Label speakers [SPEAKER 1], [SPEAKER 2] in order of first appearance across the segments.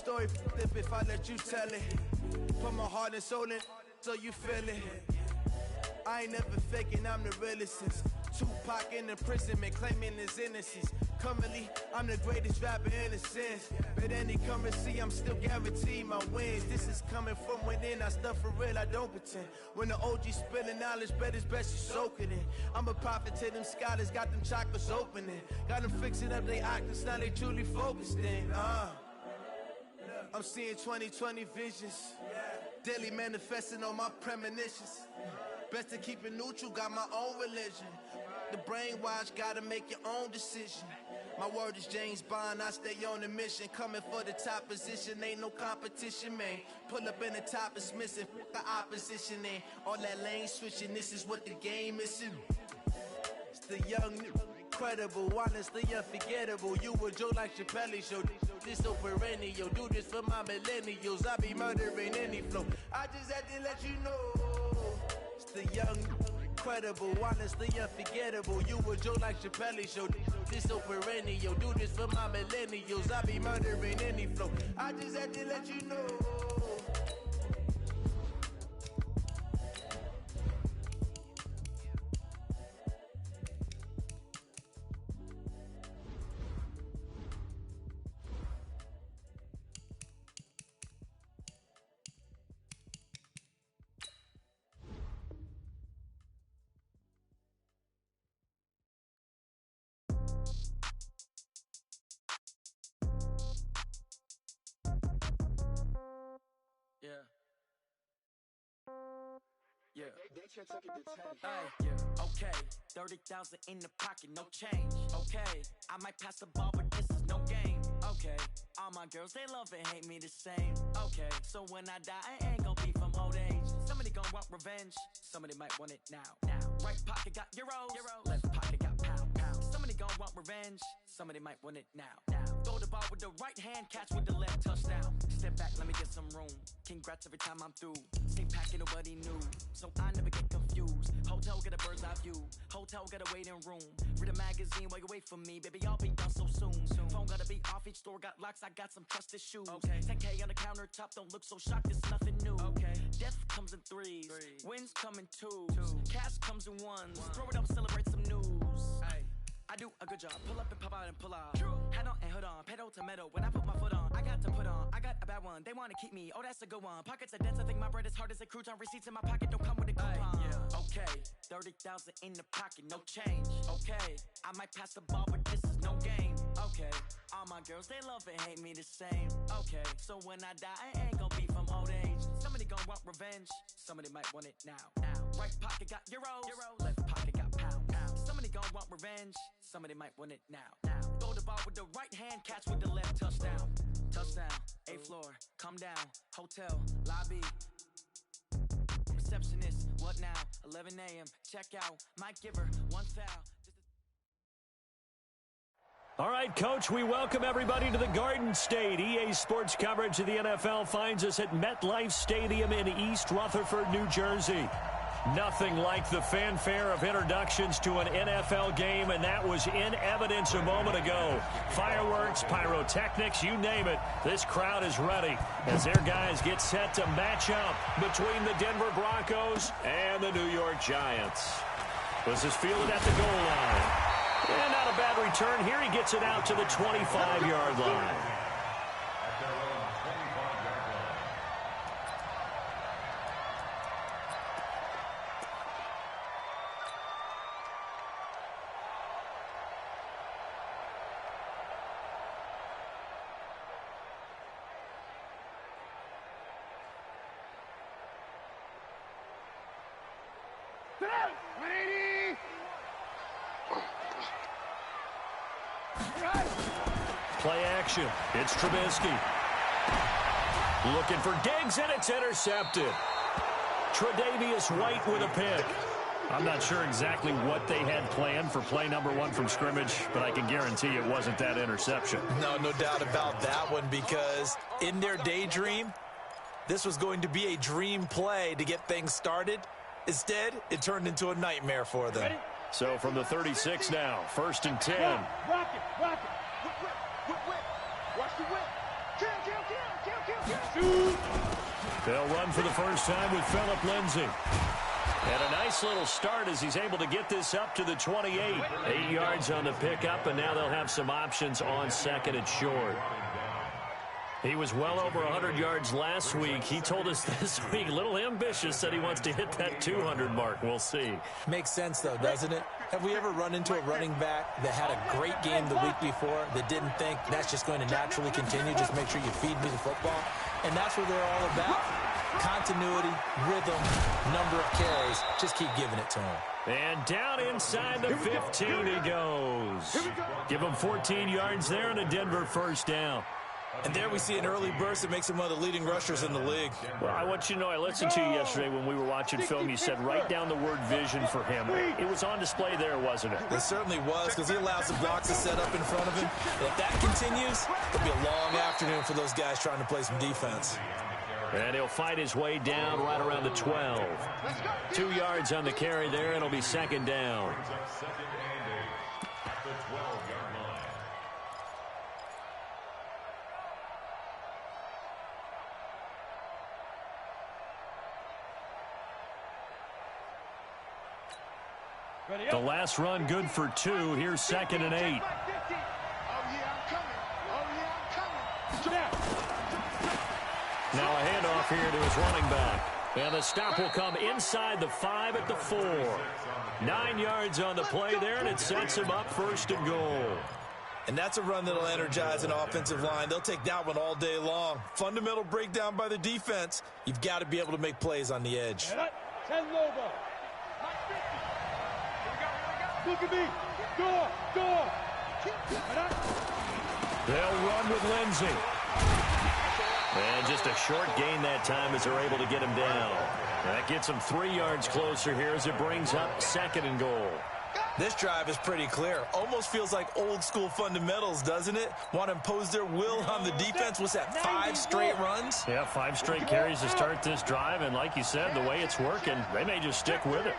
[SPEAKER 1] story if I let you tell it. Put my heart and soul in so you feel it. I ain't never faking, I'm the realest since Tupac in imprisonment, claiming his innocence. Currently, I'm the greatest rapper in a sense. But any currency, I'm still guaranteed my wins. This is coming from within, I stuff for real, I don't pretend. When the OG spilling knowledge, bet it's best you soak it in. I'm a prophet to them scholars, got them chakras opening. Got them fixing up they octaves, now they truly focused in. I'm seeing 2020 visions. Daily manifesting on my premonitions. Best to keep it neutral, got my own religion. The brainwash, gotta make your own decision. My word is James Bond, I stay on a mission. Coming for the top position, ain't no competition, man. Pull up in the top, it's missing, the opposition ain't. All that lane switching, this is what the game is. It's the young, incredible, honestly unforgettable. You a Joe like Chappelle show. This so perennial, do this for my millennials. I be murdering any flow. I just had to let you know. It's the young, incredible, honestly unforgettable. You a Joe like Chappelle show. This so perennial, do this for my millennials. I be murdering any flow. I just had to let you know.
[SPEAKER 2] Okay, 30,000 in the pocket, no change. Okay, I might pass the ball, but this is no game. Okay, all my girls, they love and hate me the same. Okay, so when I die, I ain't gon' be from old age. Somebody gon' want revenge, somebody might want it now. Right pocket got euros, left pocket got pound. Somebody gon' want revenge, somebody might want it now. Throw the ball with the right hand, catch with the left, touchdown. Step back, let me get some room. Congrats every time I'm through. Same packet, nobody knew, so I never get confused. Hotel get a bird's eye view, hotel get a waiting room. Read a magazine while you wait for me, baby, I'll be done so soon. Phone gotta be off, each store got locks, I got some trusted shoes. 10K on the countertop, don't look so shocked, it's nothing new. Death comes in threes, wins come in twos, cash comes in ones. Throw it up, celebrate some news. I do a good job, pull up and pop out and pull out. Head on and hood on, pedal to metal. When I put my foot on, I got to put on. I got a bad one, they wanna keep me, oh that's a good one. Pockets are dense, I think my bread is hard as a crouton. Receipts in my pocket don't come with a coupon. Okay, 30,000 in the pocket, no change. Okay, I might pass the ball, but this is no game. Okay, all my girls, they love and hate me the same. Okay, so when I die, I ain't gon' be from old age. Somebody gon' want revenge, somebody might want it now. Right pocket got euros, left pocket got pound. Somebody gon' want revenge, somebody might want it now. Throw the ball with the right hand, catch with the left, touchdown. Touchdown, 8th floor, come down, hotel, lobby. Receptionist, what now? 11 a.m., check out, might give her one foul.
[SPEAKER 3] All right, Coach, we welcome everybody to the Garden State. EA Sports coverage of the NFL finds us at MetLife Stadium in East Rutherford, New Jersey. Nothing like the fanfare of introductions to an NFL game, and that was in evidence a moment ago. Fireworks, pyrotechnics, you name it. This crowd is ready as their guys get set to match up between the Denver Broncos and the New York Giants. This is fielded at the goal line. And not a bad return. Here he gets it out to the 25-yard line. Play action. It's Trubisky. Looking for Diggs, and it's intercepted. Tre'Davious White with a pick. I'm not sure exactly what they had planned for play number 1 from scrimmage, but I can guarantee it wasn't that interception.
[SPEAKER 4] No doubt about that one, because in their daydream, this was going to be a dream play to get things started. Instead, it turned into a nightmare for them.
[SPEAKER 3] Ready? So from the 36 now, 1st and 10.
[SPEAKER 5] Rock it. Whip. Watch the whip. Kill.
[SPEAKER 3] They'll run for the first time with Phillip Lindsay. And a nice little start as he's able to get this up to the 28. 8 yards on the pickup, and now they'll have some options on second and short. He was well over 100 yards last week. He told us this week, a little ambitious, said he wants to hit that 200 mark. We'll see.
[SPEAKER 4] Makes sense, though, doesn't it? Have we ever run into a running back that had a great game the week before that didn't think that's just going to naturally continue? Just make sure you feed me the football. And that's what they're all about. Continuity, rhythm, number of carries. Just keep giving it to him.
[SPEAKER 3] And down inside the 15 he goes. Give him 14 yards there and a Denver first down.
[SPEAKER 4] And there we see an early burst that makes him one of the leading rushers in the league.
[SPEAKER 3] Well, I want you to know, I listened to you yesterday when we were watching film. You said write down the word vision for him. It was on display there, wasn't it?
[SPEAKER 4] It certainly was, because he allows the blocks to set up in front of him. And if that continues, it'll be a long afternoon for those guys trying to play some defense.
[SPEAKER 3] And he'll fight his way down right around the 12. 2 yards on the carry there, and it'll be second down. The last run good for 2. Here's second and 8. Now a handoff here to his running back. And the stop will come inside the 5 at the 4. 9 yards on the play there, and it sets him up first and goal.
[SPEAKER 4] And that's a run that'll energize an offensive line. They'll take that one all day long. Fundamental breakdown by the defense. You've got to be able to make plays on the edge.
[SPEAKER 5] Look at me. Go.
[SPEAKER 3] They'll run with Lindsay. And just a short gain that time as they're able to get him down. That gets him 3 yards closer here as it brings up second and goal.
[SPEAKER 4] This drive is pretty clear. Almost feels like old school fundamentals, doesn't it? Want to impose their will on the defense. What's that, 5 straight runs?
[SPEAKER 3] Yeah, 5 straight carries to start this drive. And like you said, the way it's working, they may just stick with it.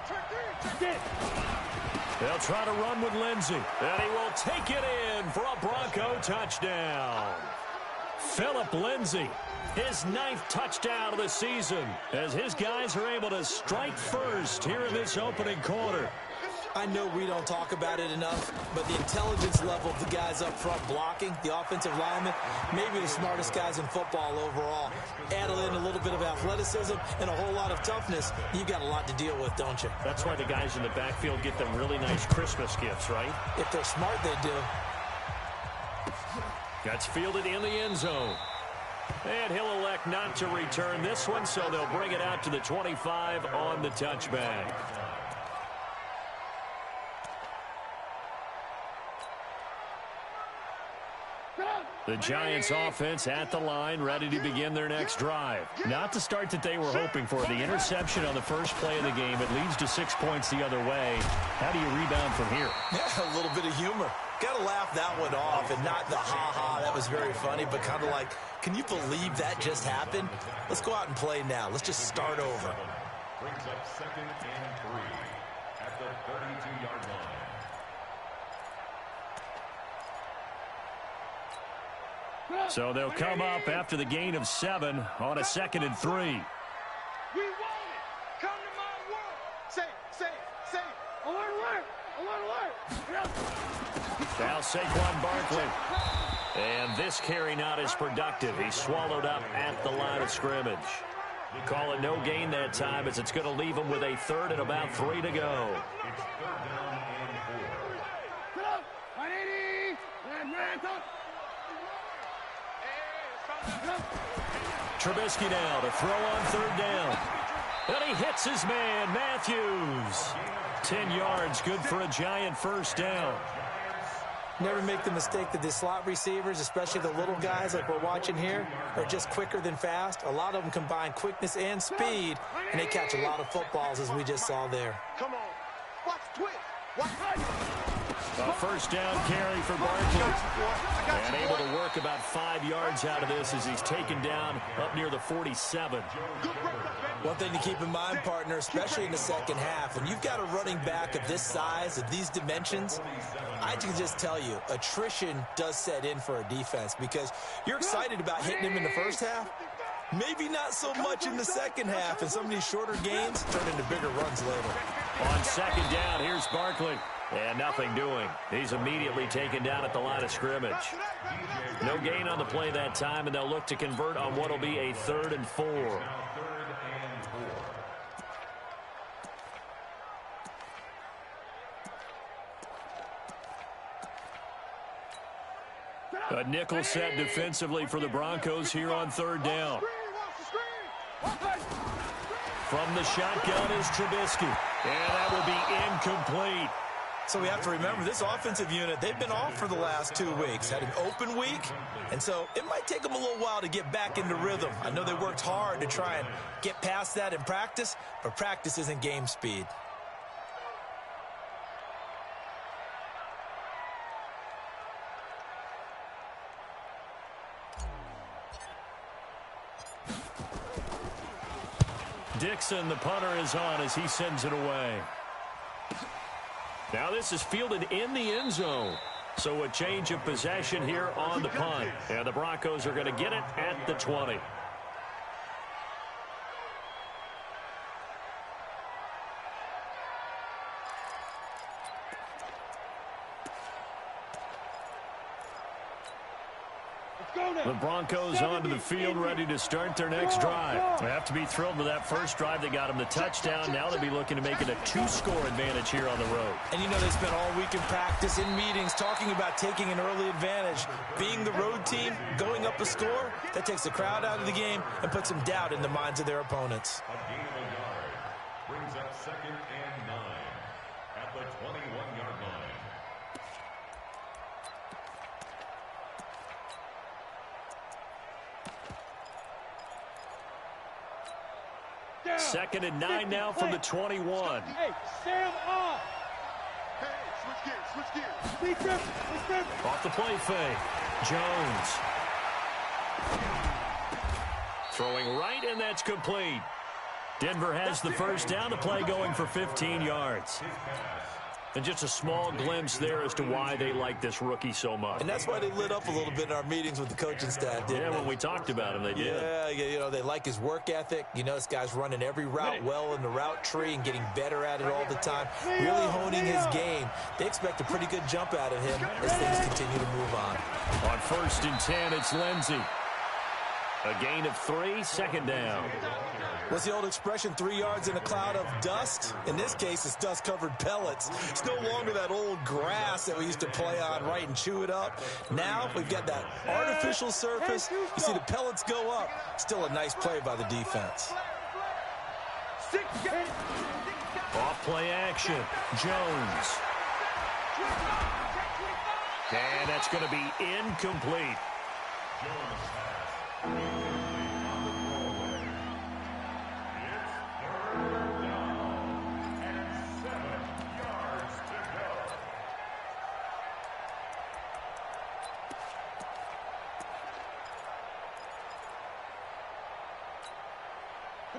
[SPEAKER 3] They'll try to run with Lindsay. And he will take it in for a Bronco touchdown. Phillip Lindsay, his 9th touchdown of the season, as his guys are able to strike first here in this opening quarter.
[SPEAKER 4] I know we don't talk about it enough, but the intelligence level of the guys up front blocking, the offensive linemen, maybe the smartest guys in football overall. Add in a little bit of athleticism and a whole lot of toughness, you've got a lot to deal with, don't you?
[SPEAKER 3] That's why the guys in the backfield get them really nice Christmas gifts, right?
[SPEAKER 4] If they're smart, they do.
[SPEAKER 3] That's fielded in the end zone. And he'll elect not to return this one, so they'll bring it out to the 25 on the touchback. The Giants offense at the line, ready to begin their next drive. Not the start that they were hoping for. The interception on the first play of the game. It leads to 6 points the other way. How do you rebound from here?
[SPEAKER 4] Yeah, a little bit of humor. Got to laugh that one off, and not the ha-ha, that was very funny, but kind of like, can you believe that just happened? Let's go out and play now. Let's just start over.
[SPEAKER 6] Brings up second and 3 at the 32-yard line.
[SPEAKER 3] So they'll come up after the gain of 7 on a second and 3.
[SPEAKER 5] We want it. Come to my world. Say. Alert.
[SPEAKER 3] Now Saquon Barkley. And this carry not as productive. He's swallowed up at the line of scrimmage. Call it no gain that time as it's going to leave him with a 3rd and about 3 to go.
[SPEAKER 6] It's 3rd down and 4.
[SPEAKER 3] Trubisky now to throw on 3rd down. And he hits his man, Matthews. 10 yards, good for a Giant first down.
[SPEAKER 4] Never make the mistake that the slot receivers, especially the little guys like we're watching here, are just quicker than fast. A lot of them combine quickness and speed, and they catch a lot of footballs, as we just saw there.
[SPEAKER 5] Come on. Watch twist. Watch.
[SPEAKER 3] A first down carry for Barkley. And able to work about 5 yards out of this as he's taken down up near the 47.
[SPEAKER 4] One thing to keep in mind, partner, especially in the second half, and you've got a running back of this size, of these dimensions, I can just tell you, attrition does set in for a defense because you're excited about hitting him in the first half, Maybe not so much in the second half, and some of these shorter gains turn into bigger runs later.
[SPEAKER 3] On second down, here's Barkley. And nothing doing. He's immediately taken down at the line of scrimmage. No gain on the play that time, and they'll look to convert on what will be a 3rd and 4. A nickel set defensively for the Broncos here on 3rd down. From the shotgun is Trubisky, and that will be incomplete.
[SPEAKER 4] So we have to remember, this offensive unit, they've been off for the last 2 weeks, had an open week, and so it might take them a little while to get back into rhythm. I know they worked hard to try and get past that in practice, but practice isn't game speed.
[SPEAKER 3] Dixon, the punter, is on as he sends it away. Now this is fielded in the end zone. So a change of possession here on the punt. And the Broncos are going to get it at the 20. The Broncos onto the field, ready to start their next drive. They have to be thrilled with that first drive. They got them the touchdown. Now they'll be looking to make it a 2-score advantage here on the road.
[SPEAKER 4] And you know, they spent all week in practice, in meetings, talking about taking an early advantage. Being the road team, going up a score, that takes the crowd out of the game and puts some doubt in the minds of their opponents.
[SPEAKER 6] A gain of a yard brings up 2nd and 9 at the 21-yard line.
[SPEAKER 3] Second and 9 now from the 21.
[SPEAKER 5] Hey, Sam off. Hey, switch gears.
[SPEAKER 3] Off the play fake. Jones. Throwing right, and that's complete. Denver has the first down. The play going for 15 yards. And just a small glimpse there as to why they like this rookie so much.
[SPEAKER 4] And that's why they lit up a little bit in our meetings with the coaching staff, didn't they?
[SPEAKER 3] When we talked about him, they did.
[SPEAKER 4] Yeah, you know, they like his work ethic. You know, this guy's running every route well in the route tree and getting better at it all the time, really honing his game. They expect a pretty good jump out of him as things continue to move on.
[SPEAKER 3] On 1st and 10, it's Lindsey. A gain of 3, second down.
[SPEAKER 4] What's the old expression, 3 yards in a cloud of dust? In this case, it's dust-covered pellets. It's no longer that old grass that we used to play on, right, and chew it up. Now we've got that artificial surface. You see the pellets go up. Still a nice play by the defense.
[SPEAKER 3] Off play action. Jones. And that's going to be incomplete.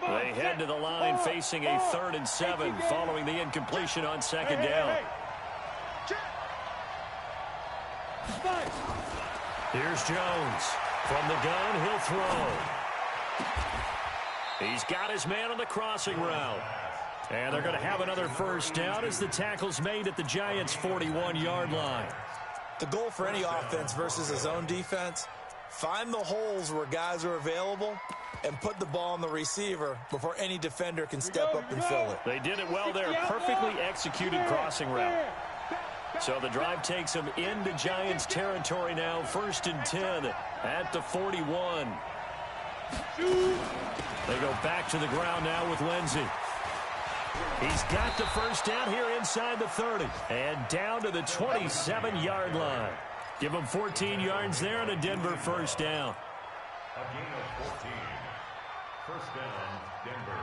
[SPEAKER 3] They head to the line facing a 3rd and 7 following the incompletion on 2nd down. Here's Jones. From the gun, he'll throw. He's got his man on the crossing route. And they're going to have another first down as the tackle's made at the Giants' 41-yard line.
[SPEAKER 4] The goal for any offense versus a zone defense, find the holes where guys are available and put the ball on the receiver before any defender can step up and fill it.
[SPEAKER 3] They did it well there. Perfectly executed crossing route. So the drive takes them into Giants territory now. 1st and 10 at the 41. They go back to the ground now with Lindsey. He's got the first down here inside the 30. And down to the 27-yard line. Give them 14 yards there and a Denver first down.
[SPEAKER 6] A gain of 14. First down, Denver.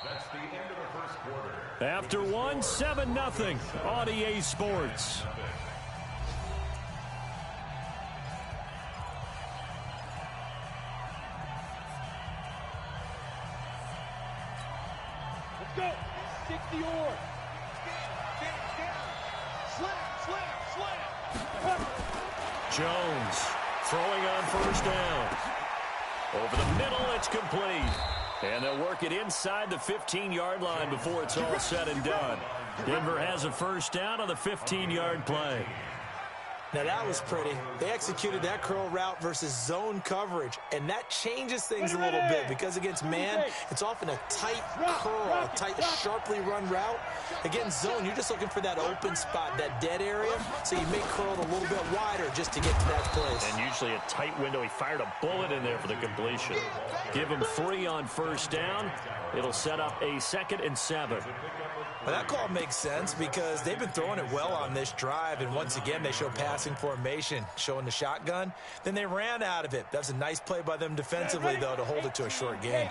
[SPEAKER 6] That's the end of the first quarter.
[SPEAKER 3] After 7-0 on EA Sports.
[SPEAKER 5] Let's go. 60 or. Slam.
[SPEAKER 3] Jones throwing on first down. Over the middle, it's complete. And they'll work it inside the 15-yard line before it's all said and done. Denver has a first down on the 15-yard play.
[SPEAKER 4] Now, that was pretty. They executed that curl route versus zone coverage, and that changes things a little bit because against man, it's often a tight curl, a tight, sharply run route. Against zone, you're just looking for that open spot, that dead area, so you make curl a little bit wider just to get to that place.
[SPEAKER 3] And usually a tight window. He fired a bullet in there for the completion. Give him 3 on first down. It'll set up a 2nd and 7.
[SPEAKER 4] Well, that call makes sense because they've been throwing it well on this drive, and once again, they show passing formation, showing the shotgun. Then they ran out of it. That's a nice play by them defensively, though, to hold it to a short gain.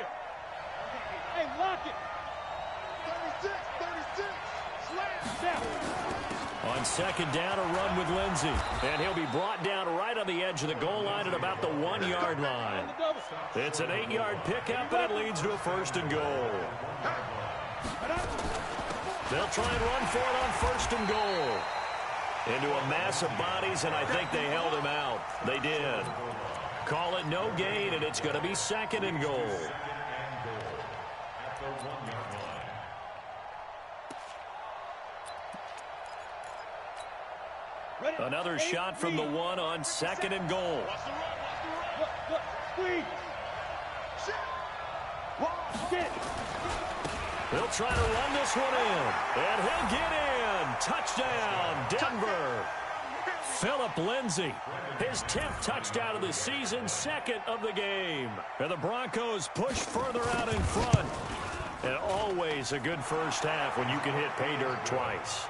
[SPEAKER 5] Hey, lock it. 36, slam down.
[SPEAKER 3] On second down, a run with Lindsey. And he'll be brought down right on the edge of the goal line at about the 1-yard line. It's an 8-yard pickup, and it leads to a 1st and goal. They'll try and run for it on 1st and goal. Into a mass of bodies, and I think they held him out. They did. Call it no gain, and it's going to be 2nd and goal. Another shot from the 1 on 2nd and goal. They'll try to run this one in, and he'll get in. Touchdown, Denver. Phillip Lindsay, his 10th touchdown of the season, 2nd of the game. And the Broncos push further out in front. And always a good first half when you can hit pay dirt twice.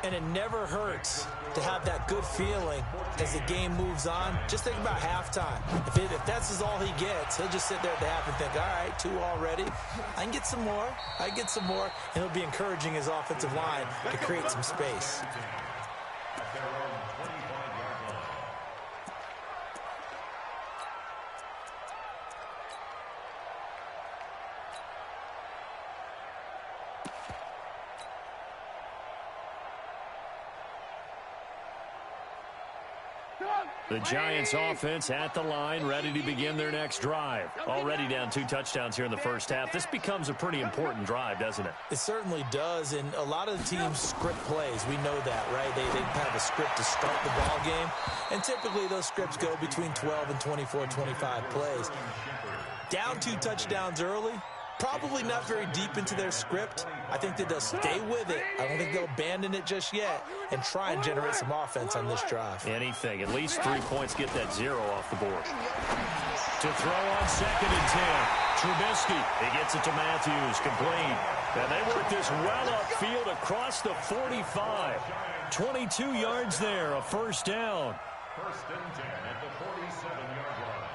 [SPEAKER 4] And it never hurts to have that good feeling as the game moves on. Just think about halftime. If that's all he gets, he'll just sit there at the half and think, all right, 2 already. I can get some more. I can get some more. And he'll be encouraging his offensive line to create some space.
[SPEAKER 3] The Giants offense at the line, ready to begin their next drive. Already down 2 touchdowns here in the first half. This becomes a pretty important drive, doesn't it?
[SPEAKER 4] It certainly does, and a lot of the teams script plays. We know that, right? They have a script to start the ball game, and typically those scripts go between 12 and 24, 25 plays. Down 2 touchdowns early, probably not very deep into their script. I think that they'll stay with it. I don't think they'll abandon it just yet and try and generate some offense on this drive.
[SPEAKER 3] Anything. At least 3 points, get that 0 off the board. To throw on 2nd and 10. Trubisky, he gets it to Matthews, complete. And they work this well upfield across the 45. 22 yards there, a first down.
[SPEAKER 6] 1st and 10 at the 47-yard line.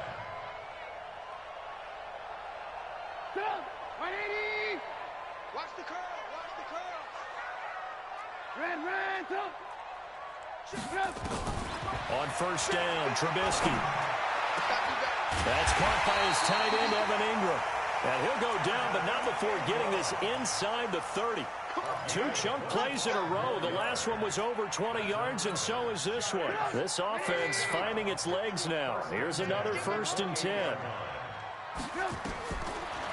[SPEAKER 5] 180. Watch the curl. Watch the curl. Red, up.
[SPEAKER 3] On first down, Trubisky. That's caught by his tight end, Evan Ingram. And he'll go down, but not before getting this inside the 30. 2 chunk plays in a row. The last one was over 20 yards, and so is this one. This offense finding its legs now. Here's another 1st and 10.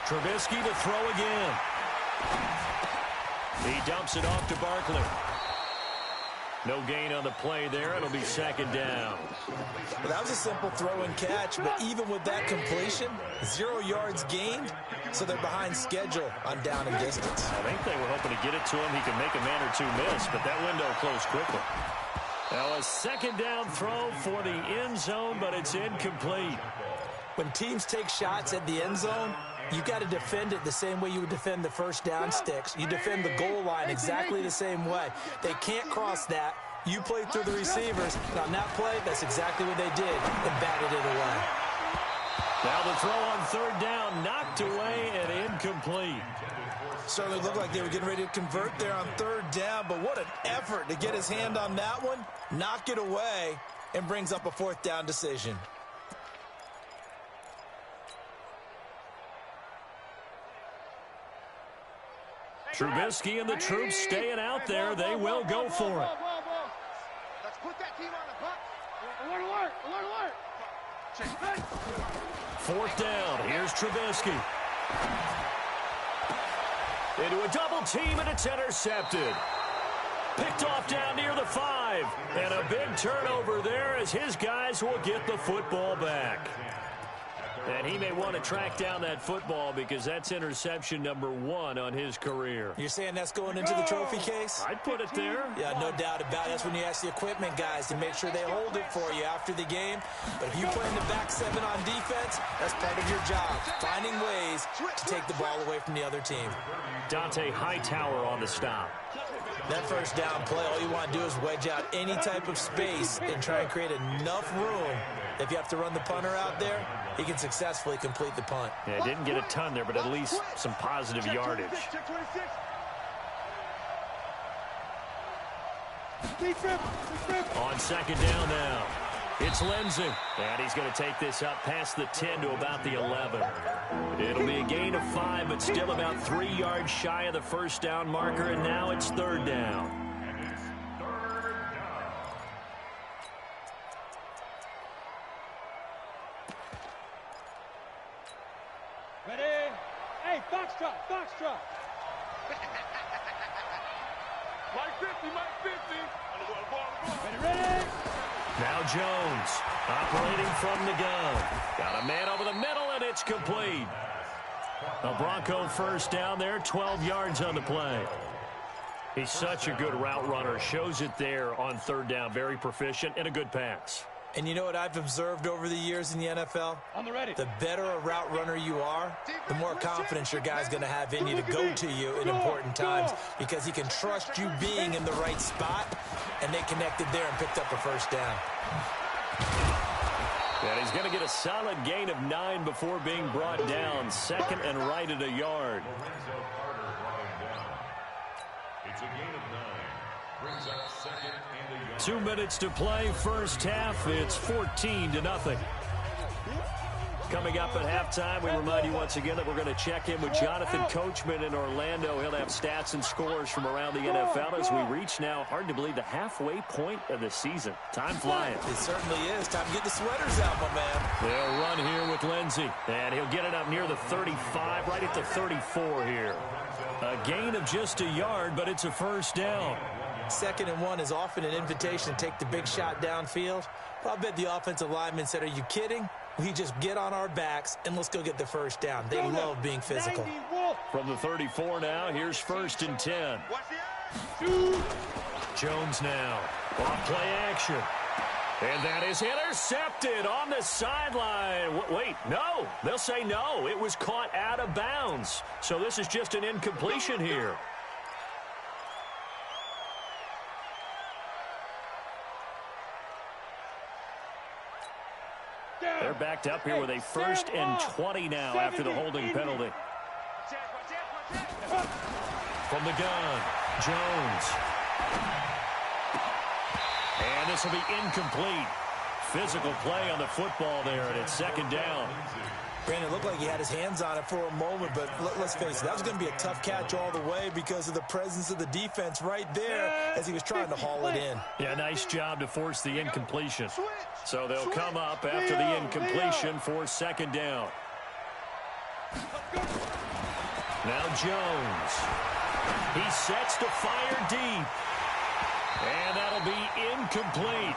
[SPEAKER 3] Trubisky to throw again. He dumps it off to Barkley. No gain on the play there. It'll be 2nd down.
[SPEAKER 4] Well, that was a simple throw and catch, but even with that completion, 0 yards gained, so they're behind schedule on down and distance.
[SPEAKER 3] I think they were hoping to get it to him. He could make a man or 2 miss, but that window closed quickly. Now a 2nd down throw for the end zone, but it's incomplete.
[SPEAKER 4] When teams take shots at the end zone, you got to defend it the same way you would defend the first down sticks. You defend the goal line exactly the same way. They can't cross that. You play through the receivers. And on that play, that's exactly what they did and batted it away.
[SPEAKER 3] Now the throw on 3rd down, knocked away and incomplete.
[SPEAKER 4] Certainly looked like they were getting ready to convert there on 3rd down, but what an effort to get his hand on that one, knock it away, and brings up a 4th down decision.
[SPEAKER 3] Trubisky and the troops staying out there. They will go for it.
[SPEAKER 5] Let's put that team on the clock. Alert, alert, alert, alert.
[SPEAKER 3] Fourth down. Here's Trubisky. Into a double team, and it's intercepted. Picked off down near the 5. And a big turnover there as his guys will get the football back. And he may want to track down that football because that's interception number 1 on his career.
[SPEAKER 4] You're saying that's going into the trophy case?
[SPEAKER 3] I'd put it there.
[SPEAKER 4] Yeah, no doubt about it. That's when you ask the equipment guys to make sure they hold it for you after the game. But if you play in the back 7 on defense, that's part of your job, finding ways to take the ball away from the other team.
[SPEAKER 3] Dante Hightower on the stop.
[SPEAKER 4] That first down play, all you want to do is wedge out any type of space and try and create enough room. If you have to run the punter out there, he can successfully complete the punt.
[SPEAKER 3] Yeah, didn't get a ton there, but at least some positive yardage. On second down now, it's Lindsey. And he's going to take this up past the 10 to about the 11. It'll be a gain of 5, but still about 3 yards shy of the first down marker, and now it's third down.
[SPEAKER 5] Ready? Hey, foxtrot, foxtrot. Mike 50, Mike 50. Ready?
[SPEAKER 3] Now Jones operating from the gun. Got a man over the middle, and it's complete. A Bronco first down there, 12 yards on the play. He's such a good route runner. Shows it there on third down. Very proficient and a good pass.
[SPEAKER 4] And you know what I've observed over the years in the NFL? The better a route runner you are, the more confidence your guy's going to have in you to go to you in important times because he can trust you being in the right spot, and they connected there and picked up a first down.
[SPEAKER 3] And he's going to get a solid gain of 9 before being brought down. Second and right at a yard.
[SPEAKER 6] It's a gain of 9. Brings up second and a yard.
[SPEAKER 3] 2 minutes to play, first half. It's 14-0. Coming up at halftime, we remind you once again that we're going to check in with Jonathan Coachman in Orlando. He'll have stats and scores from around the NFL as we reach now, hard to believe, the halfway point of the season. Time flying.
[SPEAKER 4] It certainly is. Time to get the sweaters out, my man.
[SPEAKER 3] They'll run here with Lindsey, and he'll get it up near the 35, right at the 34 here. A gain of just a yard, but it's a first down.
[SPEAKER 4] 2nd and 1 is often an invitation to take the big shot downfield. Well, I bet the offensive lineman said, are you kidding? We just get on our backs and let's go get the first down. They love being physical.
[SPEAKER 3] From the 34 now, here's 1st and 10. Jones now. Off play action. And that is intercepted on the sideline. Wait, no. They'll say no. It was caught out of bounds. So this is just an incompletion here. They're backed up here with a 1st and 20 now after the holding penalty. From the gun, Jones. And this will be incomplete. Physical play on the football there, and it's 2nd down.
[SPEAKER 4] Brandon, it looked like he had his hands on it for a moment, but let's face it, that was going to be a tough catch all the way because of the presence of the defense right there as he was trying to haul it in.
[SPEAKER 3] Yeah, nice job to force the incompletion. So they'll come up after the incompletion for 2nd down. Now Jones. He sets to fire deep. And that'll be incomplete.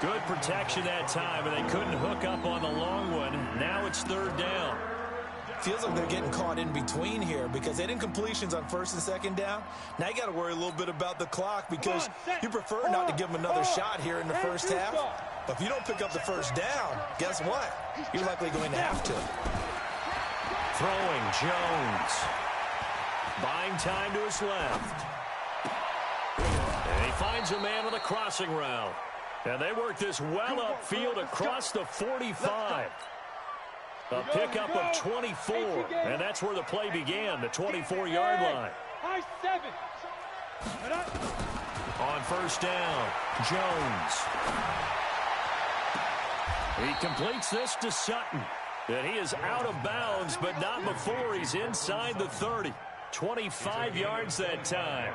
[SPEAKER 3] Good protection that time, and they couldn't hook up on the long one. Now it's 3rd down.
[SPEAKER 4] Feels like they're getting caught in between here because they had incompletions on 1st and 2nd down. Now you got to worry a little bit about the clock because you prefer not to give them another shot here in the first half. But if you don't pick up the first down, guess what? You're likely going to have to.
[SPEAKER 3] Throwing Jones. Buying time to his left. And he finds a man on the crossing route. And they work this well upfield across the 45. A pickup of 24, and that's where the play began, the 24-yard line. On 1st down, Jones. He completes this to Sutton. And he is out of bounds, but not before he's inside the 30. 25 yards that time.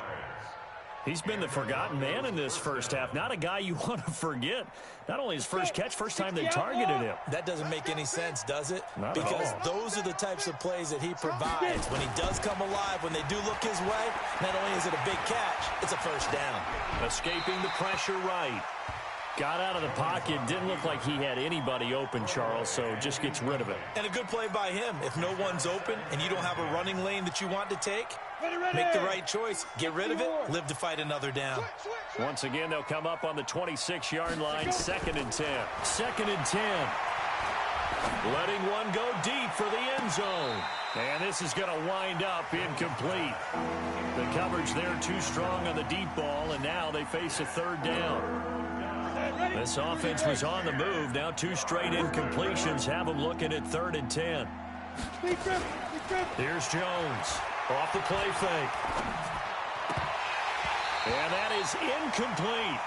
[SPEAKER 3] He's been the forgotten man in this first half. Not a guy you want to forget. Not only his first catch, first time they targeted him.
[SPEAKER 4] That doesn't make any sense, does it?
[SPEAKER 3] Not
[SPEAKER 4] because
[SPEAKER 3] at all.
[SPEAKER 4] Those are the types of plays that he provides. When he does come alive, when they do look his way, not only is it a big catch, it's a first down.
[SPEAKER 3] Escaping the pressure right. Got out of the pocket. Didn't look like he had anybody open, Charles, so just gets rid of it.
[SPEAKER 4] And a good play by him. If no one's open and you don't have a running lane that you want to take, make the right choice. Get rid of it. Live to fight another down.
[SPEAKER 3] Once again, they'll come up on the 26-yard line. 2nd and 10. 2nd and 10. Letting one go deep for the end zone. And this is going to wind up incomplete. The coverage there too strong on the deep ball, and now they face a 3rd down. This offense was on the move. Now 2 straight incompletions have them looking at 3rd and 10. Here's Jones off the play fake. And that is incomplete.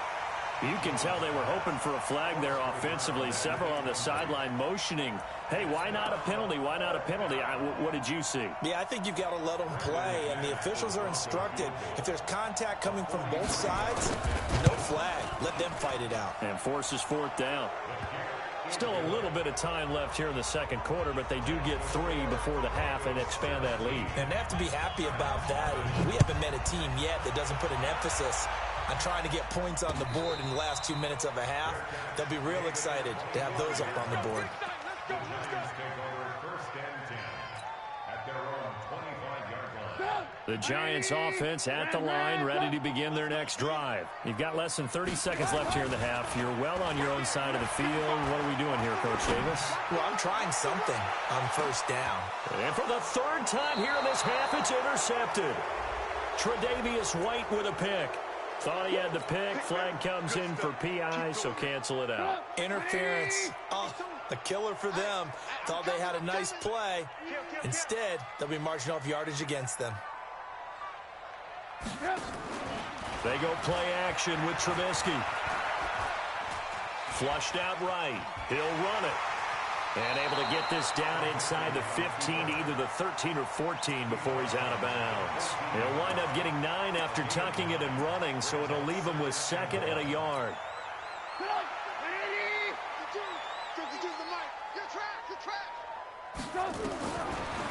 [SPEAKER 3] You can tell they were hoping for a flag there offensively. Several on the sideline motioning. Hey, why not a penalty? Why not a penalty? What did you see?
[SPEAKER 4] Yeah, I think you've got to let them play, and the officials are instructed. If there's contact coming from both sides, no flag. Let them fight it out.
[SPEAKER 3] And forces 4th down. Still a little bit of time left here in the 2nd quarter, but they do get 3 before the half and expand that lead.
[SPEAKER 4] And they have to be happy about that. And we haven't met a team yet that doesn't put an emphasis on trying to get points on the board in the last 2 minutes of a half. They'll be real excited to have those up on the board.
[SPEAKER 3] The Giants offense at the line, ready to begin their next drive. You've got less than 30 seconds left here in the half. You're well on your own side of the field. What are we doing here, Coach Davis?
[SPEAKER 4] Well, I'm trying something on 1st down.
[SPEAKER 3] And for the 3rd time here in this half, it's intercepted. Tre'Davious White with a pick. Thought he had the pick. Flag comes in for PI, so cancel it out.
[SPEAKER 4] Interference. Oh, a killer for them. Thought they had a nice play. Instead, they'll be marching off yardage against them.
[SPEAKER 3] They go play action with Trubisky. Flushed out right. He'll run it. And able to get this down inside the 15, either the 13 or 14 before he's out of bounds. He'll wind up getting 9 after tucking it and running, so it'll leave him with 2nd and a yard.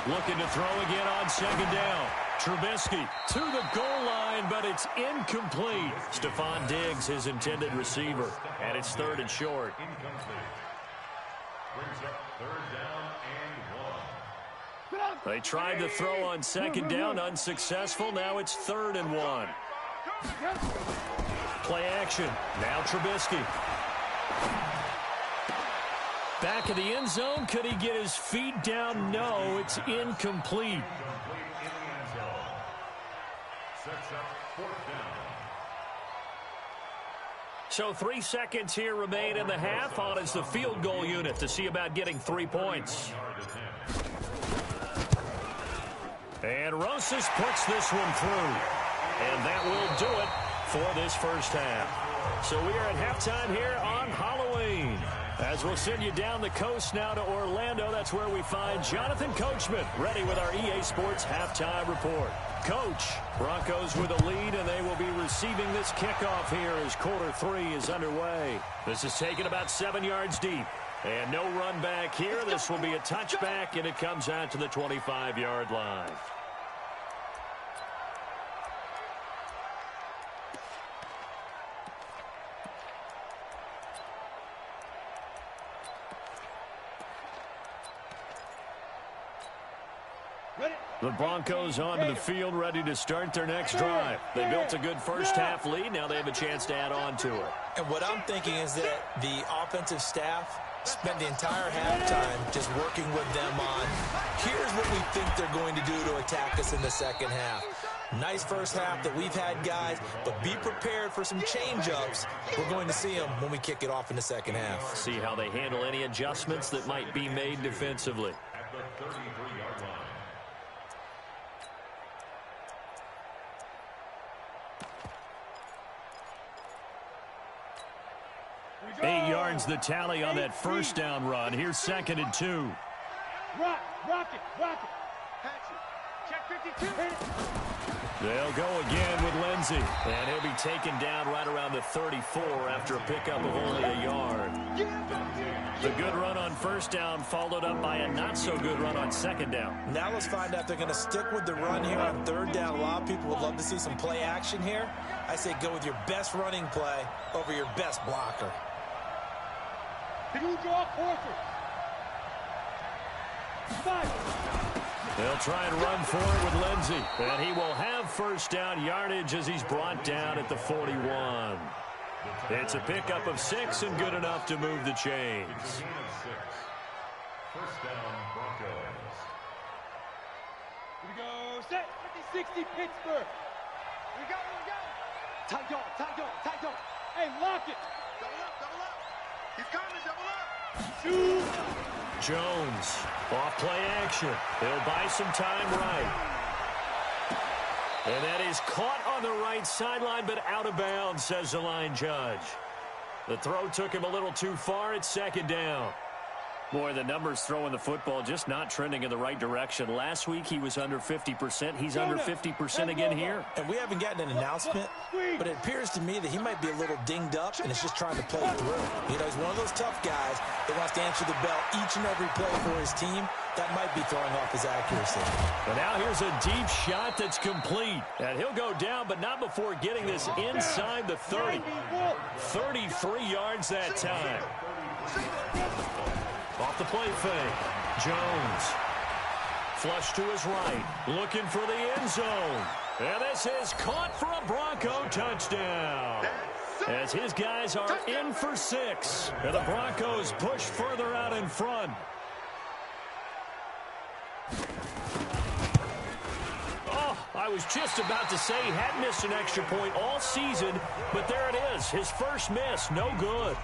[SPEAKER 3] Looking to throw again on 2nd down. Trubisky to the goal line, but it's incomplete. Stephon Diggs, his intended receiver, and it's 3rd and short.
[SPEAKER 6] Brings up 3rd down and 1.
[SPEAKER 3] They tried to throw on 2nd down, unsuccessful. Now it's 3rd and 1. Play action. Now Trubisky. Back of the end zone. Could he get his feet down? No, it's incomplete.
[SPEAKER 6] Sets up 4th down.
[SPEAKER 3] So 3 seconds here remain in the half. On is the field goal unit to see about getting 3 points. And Rosas puts this one through. And that will do it for this first half. So we are at halftime here on Halloween. As we'll send you down the coast now to Orlando, that's where we find Jonathan Coachman ready with our EA Sports halftime report. Coach, Broncos with a lead, and they will be receiving this kickoff here as quarter 3 is underway. This is taken about 7 yards deep. And no run back here. This will be a touchback, and it comes out to the 25-yard line. The Broncos onto the field, ready to start their next drive. They built a good first half lead. Now they have a chance to add on to it.
[SPEAKER 4] And what I'm thinking is that the offensive staff spent the entire halftime just working with them on, here's what we think they're going to do to attack us in the second half. Nice first half that we've had, guys, but be prepared for some change-ups. We're going to see them when we kick it off in the second half.
[SPEAKER 3] See how they handle any adjustments that might be made defensively.
[SPEAKER 6] At the 33-yard line.
[SPEAKER 3] 8 yards the tally on that first down run. Here's 2nd and 2.
[SPEAKER 5] Rock it. Catch it. Check 52.
[SPEAKER 3] They'll go again with Lindsey. And he'll be taken down right around the 34 after a pickup of only a yard. The good run on first down followed up by a not-so-good run on second down.
[SPEAKER 4] Now let's find out they're going to stick with the run here on third down. A lot of people would love to see some play action here. I say go with your best running play over your best blocker.
[SPEAKER 3] They'll try and run for it with Lindsey. And he will have first down yardage as he's brought down at the 41. It's a pickup of 6 and good enough to move the chains.
[SPEAKER 6] First down, Broncos.
[SPEAKER 5] Here we go. Set. 50-60 Pittsburgh. Here we go. Tight dog. Hey, lock it. Double up. He's coming, double up. Shoot.
[SPEAKER 3] Jones, off play action. He'll buy some time right. And that is caught on the right sideline, but out of bounds, says the line judge. The throw took him a little too far. It's second down. Boy, the numbers throwing the football just not trending in the right direction. Last week he was under 50%. He's under 50% again here.
[SPEAKER 4] And we haven't gotten an announcement, but it appears to me that he might be a little dinged up and is just trying to play through. You know, he's one of those tough guys that wants to answer the bell each and every play for his team. That might be throwing off his accuracy.
[SPEAKER 3] And now here's a deep shot that's complete. And he'll go down, but not before getting this inside the 30. 33 yards that time. Off the play fake. Jones. Flush to his right. Looking for the end zone. And this is caught for a Bronco touchdown. As his guys are in for 6. And the Broncos push further out in front. Oh, I was just about to say he hadn't missed an extra point all season, but there it is. His first miss. No good.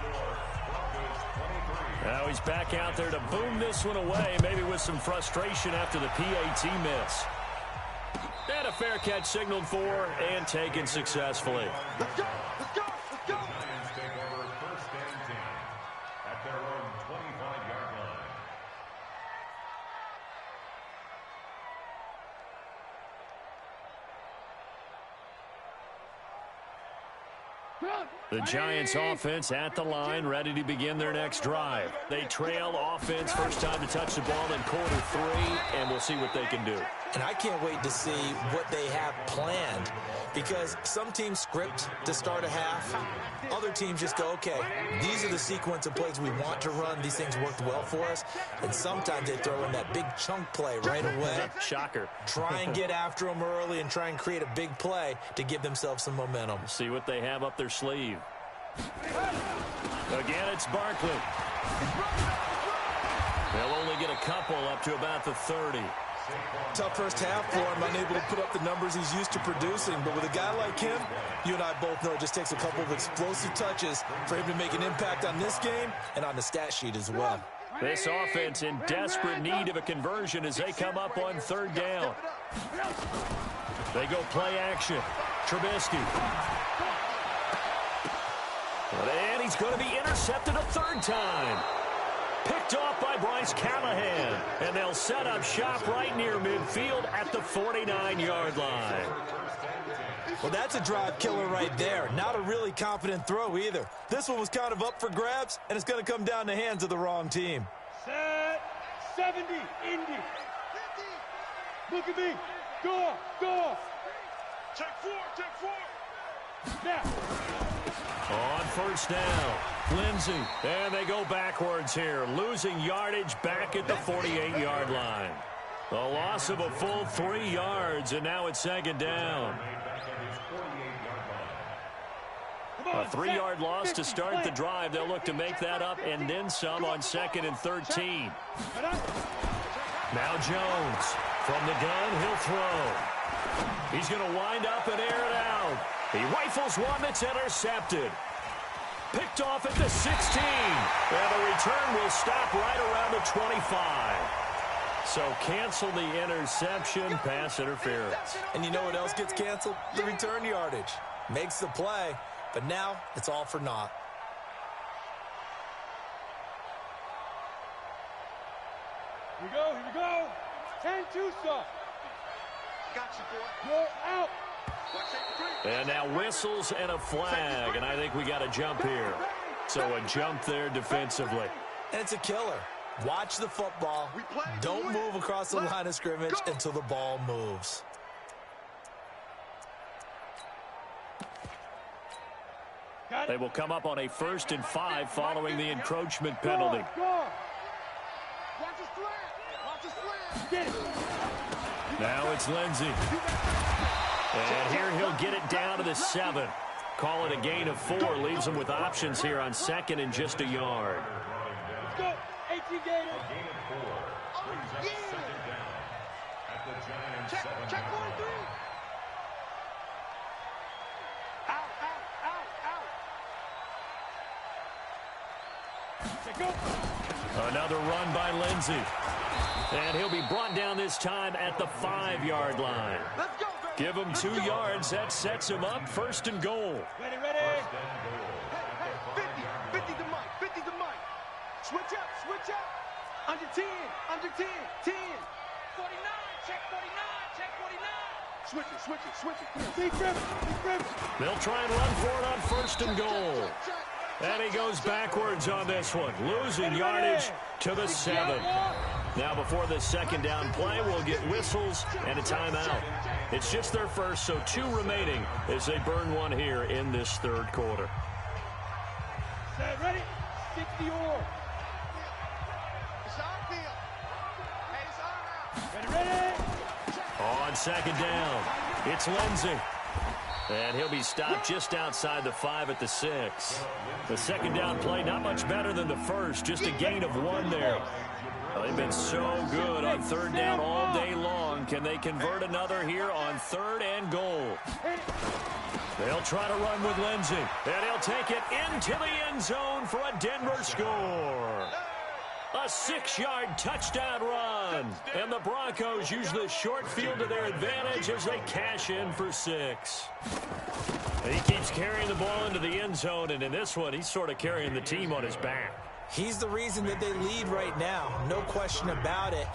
[SPEAKER 3] Now he's back out there to boom this one away, maybe with some frustration after the PAT miss. And a fair catch signaled for and taken successfully.
[SPEAKER 5] Let's go.
[SPEAKER 6] Lions take over first and 10 at their own 25-yard line.
[SPEAKER 3] The Giants offense at the line, ready to begin their next drive. They trail offense, first time to touch the ball in quarter 3, and we'll see what they can do.
[SPEAKER 4] And I can't wait to see what they have planned, because some teams script to start a half. Other teams just go, okay, these are the sequence of plays we want to run. These things worked well for us. And sometimes they throw in that big chunk play right away.
[SPEAKER 3] Shocker.
[SPEAKER 4] Try and get after them early and try and create a big play to give themselves some momentum.
[SPEAKER 3] See what they have up their sleeve. Again, it's Barkley. They'll only get a couple up to about the 30.
[SPEAKER 4] Tough first half for him, unable to put up the numbers he's used to producing. But with a guy like him, you and I both know it just takes a couple of explosive touches for him to make an impact on this game and on the stat sheet as well.
[SPEAKER 3] This offense in desperate need of a conversion as they come up on third down. They go play action. Trubisky. And he's going to be intercepted a third time. Picked off by Bryce Callahan. And they'll set up shop right near midfield at the 49-yard line.
[SPEAKER 4] Well, that's a drive killer right there. Not a really confident throw either. This one was kind of up for grabs, and it's going to come down the hands of the wrong team.
[SPEAKER 5] Set. 70. Indy. Look at me. Go. Check 4. Snap.
[SPEAKER 3] On first down, Lindsey. And they go backwards here, losing yardage back at the 48-yard line. A loss of a full 3 yards, and now it's second down. A 3-yard loss to start the drive. They'll look to make that up and then some on 2nd and 13. Now Jones. From the gun, he'll throw. He's going to wind up and air it out. He rifles one that's intercepted. Picked off at the 16. And the return will stop right around the 25. So cancel the interception, pass interference.
[SPEAKER 4] And you know what else gets canceled? The return yardage. Makes the play, but now it's all for naught.
[SPEAKER 5] Here we go. 10-2, son. Got you, boy. You're out.
[SPEAKER 3] And now whistles and a flag, and I think we got a jump here. So a jump there defensively.
[SPEAKER 4] And it's a killer. Watch the football. Don't move across the line of scrimmage until the ball moves.
[SPEAKER 3] They will come up on a 1st and 5 following the encroachment penalty. Now it's Lindsey. And here he'll get it down to the 7. Call it a gain of 4. Leaves him with options here on 2nd and just a yard.
[SPEAKER 5] Let's go. 18 gainer.
[SPEAKER 6] Gain of 4 brings up 2nd down at the Giants' 7.
[SPEAKER 5] Check 43. Out. Check go.
[SPEAKER 3] Another run by Lindsey. And he'll be brought down this time at the 5-yard line.
[SPEAKER 5] Let's go, baby.
[SPEAKER 3] Give him 2 yards. That sets him up 1st and goal.
[SPEAKER 5] Ready.
[SPEAKER 6] First and goal.
[SPEAKER 5] Hey, 50 to Mike. Switch up. Under 10. 10. 49. Check 49. Switch it. Big ribbon.
[SPEAKER 3] They'll try and run for it on 1st and goal. And he goes backwards on this one, losing yardage to the 7. Now before the 2nd down play, we'll get whistles and a timeout. It's just their first, so 2 remaining as they burn one here in this 3rd quarter.
[SPEAKER 5] Set, ready? 60 or. Ready.
[SPEAKER 3] On 2nd down, it's Lindsey. And he'll be stopped just outside the 5 at the 6. The 2nd down play, not much better than the first, just a gain of 1 there. Well, they've been so good on 3rd down all day long. Can they convert another here on 3rd and goal? They'll try to run with Lindsey, and he'll take it into the end zone for a Denver score. A 6-yard touchdown run. And the Broncos use the short field to their advantage as they cash in for 6. He keeps carrying the ball into the end zone, and in this one, he's sort of carrying the team on his back.
[SPEAKER 4] He's the reason that they lead right now. No question about it.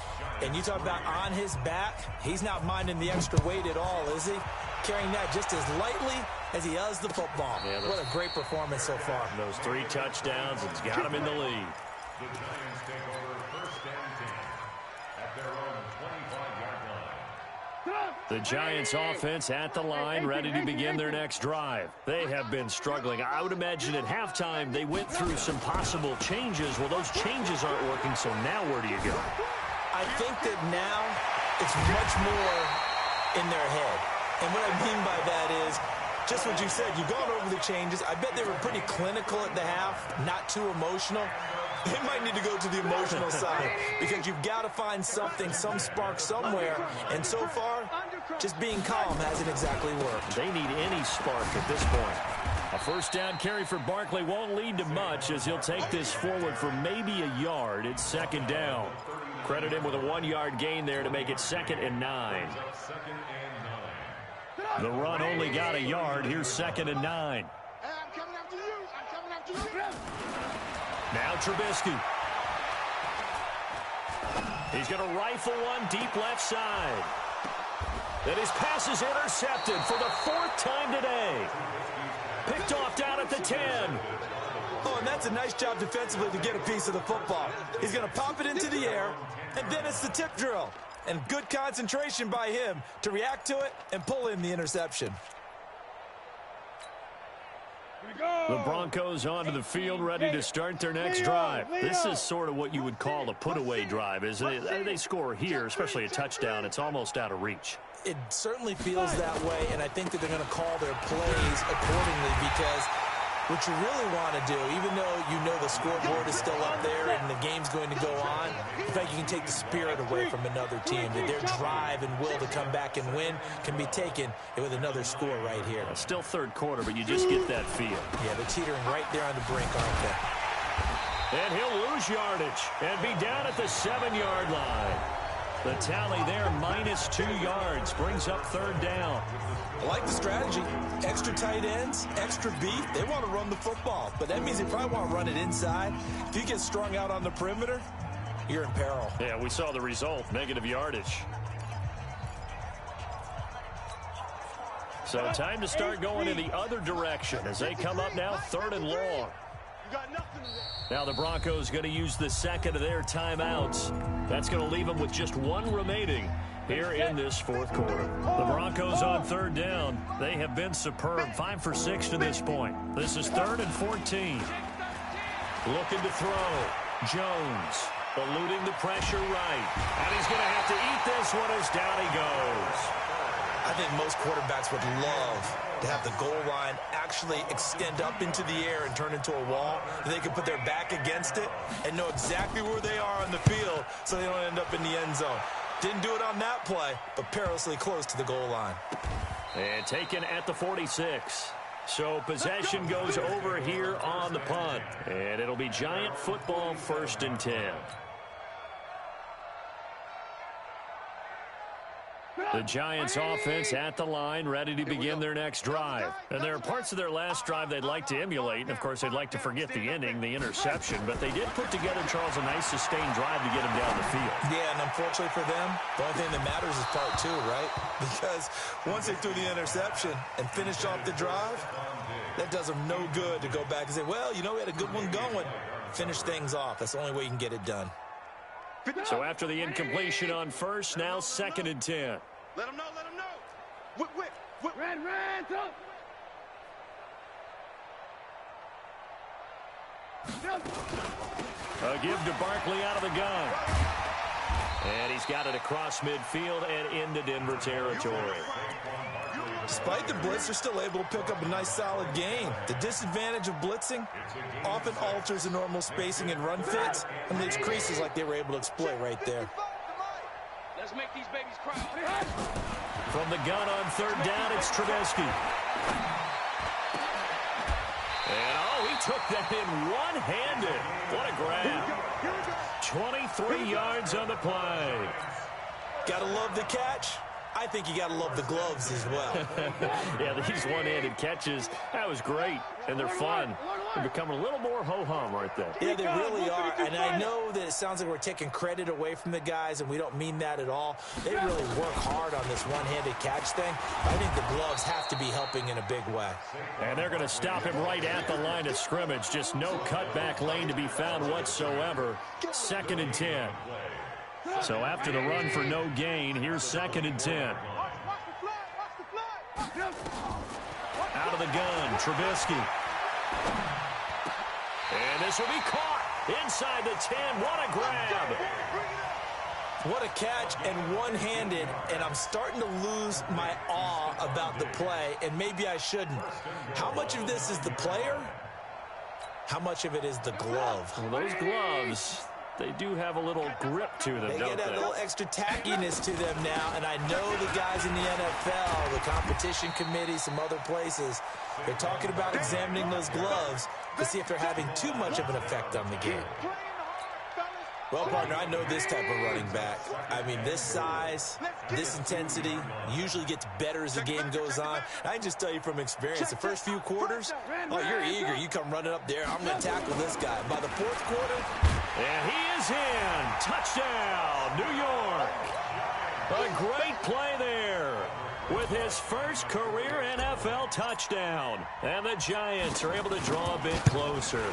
[SPEAKER 4] And you talk about on his back, he's not minding the extra weight at all, is he? Carrying that just as lightly as he does the football. Yeah, what a great performance so far.
[SPEAKER 3] Those 3 touchdowns, it's got him in the lead.
[SPEAKER 6] The Giants take over 1st and 10 at their own 25-yard line.
[SPEAKER 3] The Giants offense at the line, ready to begin their next drive. They have been struggling. I would imagine at halftime they went through some possible changes. Well, those changes aren't working, so now where do you go?
[SPEAKER 4] I think that now it's much more in their head. And what I mean by that is just what you said. You've gone over the changes. I bet they were pretty clinical at the half, not too emotional. They might need to go to the emotional side because you've got to find something, some spark somewhere. And so far, just being calm hasn't exactly worked.
[SPEAKER 3] They need any spark at this point. A 1st down carry for Barkley won't lead to much as he'll take this forward for maybe a yard. It's 2nd down. Credit him with a 1-yard gain there to make it 2nd and 9. The run only got a yard. Here's 2nd and 9. Now Trubisky. He's going to rifle one deep left side. And his pass is intercepted for the 4th time today. Picked off down at the 10.
[SPEAKER 4] Oh, and that's a nice job defensively to get a piece of the football. He's going to pop it into the air, and then it's the tip drill. And good concentration by him to react to it and pull in the interception.
[SPEAKER 3] The Broncos onto the field, ready to start their next drive. This is sort of what you would call a put-away drive, isn't it? They score here, especially a touchdown. It's almost out of reach.
[SPEAKER 4] It certainly feels that way, and I think that they're going to call their plays accordingly because what you really want to do, even though you know the scoreboard is still up there and the game's going to go on, the fact you can take the spirit away from another team, that their drive and will to come back and win can be taken with another score right here.
[SPEAKER 3] Still 3rd quarter, but you just get that feel.
[SPEAKER 4] Yeah, they're teetering right there on the brink, aren't they?
[SPEAKER 3] And he'll lose yardage and be down at the 7-yard line. The tally there, minus 2 yards, brings up 3rd down.
[SPEAKER 4] I like the strategy. Extra tight ends, extra beef. They want to run the football, but that means they probably want to run it inside. If you get strung out on the perimeter, you're in peril.
[SPEAKER 3] Yeah, we saw the result, negative yardage. So time to start going in the other direction as they come up now 3rd and long. Now the Broncos going to use the second of their timeouts. That's going to leave them with just one remaining here in this 4th quarter. The Broncos on 3rd down. They have been superb, 5 for 6 to this point. This is 3rd and 14. Looking to throw. Jones eluding the pressure right. And he's going to have to eat this one as down he goes.
[SPEAKER 4] I think most quarterbacks would love to have the goal line actually extend up into the air and turn into a wall. They can put their back against it and know exactly where they are on the field so they don't end up in the end zone. Didn't do it on that play, but perilously close to the goal line.
[SPEAKER 3] And taken at the 46. So possession goes over here on the punt. And it'll be Giant football, 1st and 10. The Giants offense at the line, ready to begin their next drive. And there are parts of their last drive they'd like to emulate. And, of course, they'd like to forget the ending, the interception. But they did put together, Charles, a nice sustained drive to get them down the field.
[SPEAKER 4] Yeah, and unfortunately for them, the only thing that matters is part 2, right? Because once they threw the interception and finished off the drive, that does them no good to go back and say, well, you know, we had a good one going. Finish things off. That's the only way you can get it done.
[SPEAKER 3] So after the incompletion on 1st, now 2nd and 10.
[SPEAKER 5] Let him know, let him know. Whip. Ran, up.
[SPEAKER 3] A give to Barkley out of the gun. And he's got it across midfield and into Denver territory.
[SPEAKER 4] Despite the blitz, they're still able to pick up a nice solid gain. The disadvantage of blitzing often alters the normal spacing and run fits and leaves creases like they were able to exploit right there.
[SPEAKER 5] Let's make these babies cry.
[SPEAKER 3] From the gun on 3rd down, it's Trubisky. And, he took that in one-handed. What a grab. 23 yards on the play.
[SPEAKER 4] Gotta love the catch. I think you got to love the gloves as well.
[SPEAKER 3] Yeah, these one-handed catches, that was great, and they're fun. They're becoming a little more ho-hum right there.
[SPEAKER 4] Yeah, they really are, and I know that it sounds like we're taking credit away from the guys, and we don't mean that at all. They really work hard on this one-handed catch thing. I think the gloves have to be helping in a big way.
[SPEAKER 3] And they're going to stop him right at the line of scrimmage. Just no cutback lane to be found whatsoever. 2nd and 10. So after the run for no gain, here's 2nd and 10. Out of the gun, Trubisky. And this will be caught inside the 10. What a grab.
[SPEAKER 4] What a catch and one-handed, and I'm starting to lose my awe about the play, and maybe I shouldn't. How much of this is the player? How much of it is the glove?
[SPEAKER 3] Well, those gloves, they do have a little grip to them,
[SPEAKER 4] they
[SPEAKER 3] don't
[SPEAKER 4] get
[SPEAKER 3] they?
[SPEAKER 4] a little extra tackiness to them now, and I know the guys in the NFL, the competition committee, some other places, they're talking about examining those gloves to see if they're having too much of an effect on the game. Well, partner, I know this type of running back. I mean, this size, this intensity usually gets better as the game goes on. I can just tell you from experience, the first few quarters, oh, you're eager. You come running up there. I'm going to tackle this guy. By the 4th quarter,
[SPEAKER 3] and he is in. Touchdown, New York. A great play there with his first career NFL touchdown. And the Giants are able to draw a bit closer.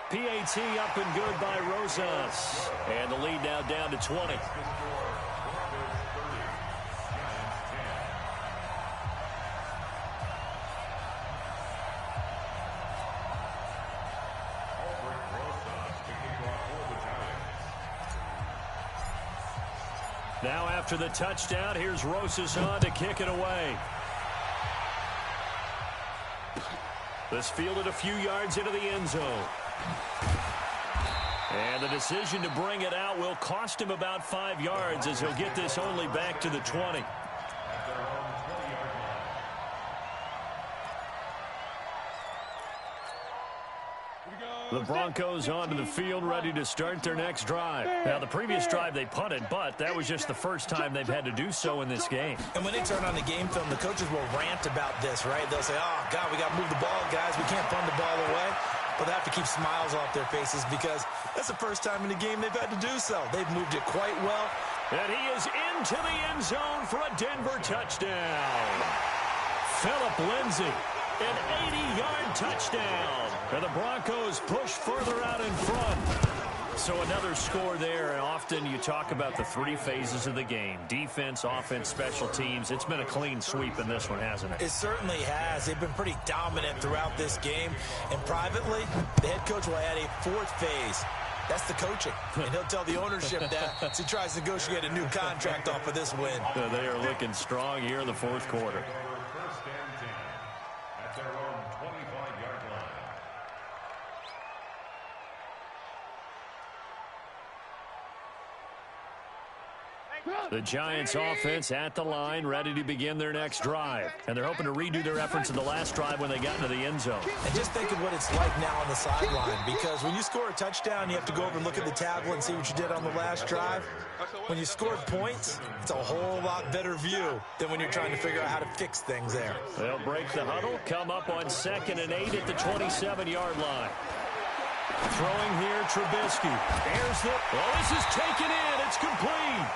[SPEAKER 3] PAT up and good by Rosas. And the lead now down to 20. Now after the touchdown, here's Rosas on to kick it away. This fielded a few yards into the end zone. And the decision to bring it out will cost him about 5 yards as he'll get this only back to the 20. The Broncos onto the field, ready to start their next drive. Now, the previous drive they punted, but that was just the first time they've had to do so in this game.
[SPEAKER 4] And when they turn on the game film, the coaches will rant about this, right? They'll say, oh, God, we got to move the ball, guys. We can't punt the ball away. But they have to keep smiles off their faces because that's the first time in the game they've had to do so. They've moved it quite well.
[SPEAKER 3] And he is into the end zone for a Denver touchdown. Phillip Lindsay, an 80-yard touchdown. And the Broncos push further out in front. So another score there, and often you talk about the three phases of the game. Defense, offense, special teams. It's been a clean sweep in this one, hasn't it?
[SPEAKER 4] It certainly has. They've been pretty dominant throughout this game. And privately, the head coach will add a fourth phase. That's the coaching. And he'll tell the ownership that as he tries to negotiate a new contract off of this win.
[SPEAKER 3] They are looking strong here in the fourth quarter.
[SPEAKER 6] First and 10 at their own 25-yard line.
[SPEAKER 3] The Giants offense at the line, ready to begin their next drive. And they're hoping to redo their efforts in the last drive when they got into the end zone.
[SPEAKER 4] And just think of what it's like now on the sideline, because when you score a touchdown, you have to go over and look at the tablet and see what you did on the last drive. When you scored points, it's a whole lot better view than when you're trying to figure out how to fix things there.
[SPEAKER 3] They'll break the huddle, come up on 2nd and 8 at the 27-yard line. Throwing here, Trubisky. Airs it. Well, this is taken in. It's complete.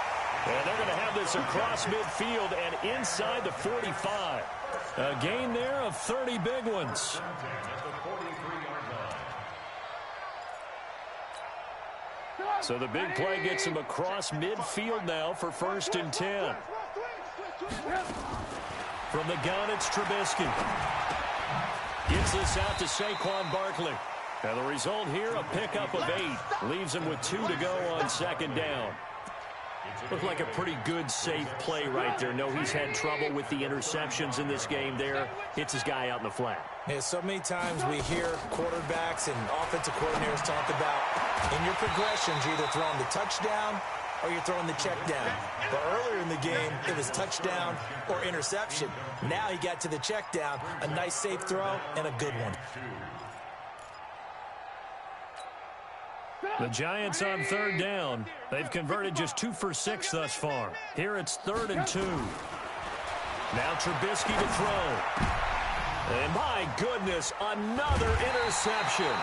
[SPEAKER 3] And they're going to have this across midfield and inside the 45. A gain there of 30 big ones. So the big play gets him across midfield now for 1st and 10. From the gun, it's Trubisky. Gets this out to Saquon Barkley. And the result here, a pickup of 8. Leaves him with 2 to go on 2nd down. Looked like a pretty good, safe play right there. No, he's had trouble with the interceptions in this game there. Hits his guy out in the flat.
[SPEAKER 4] Yeah, so many times we hear quarterbacks and offensive coordinators talk about in your progressions, you're either throwing the touchdown or you're throwing the check down. But earlier in the game, it was touchdown or interception. Now he got to the check down, a nice safe throw, and a good one.
[SPEAKER 3] The Giants on 3rd down. They've converted just 2 for 6 thus far. Here it's 3rd and 2. Now Trubisky to throw. And my goodness, another interception.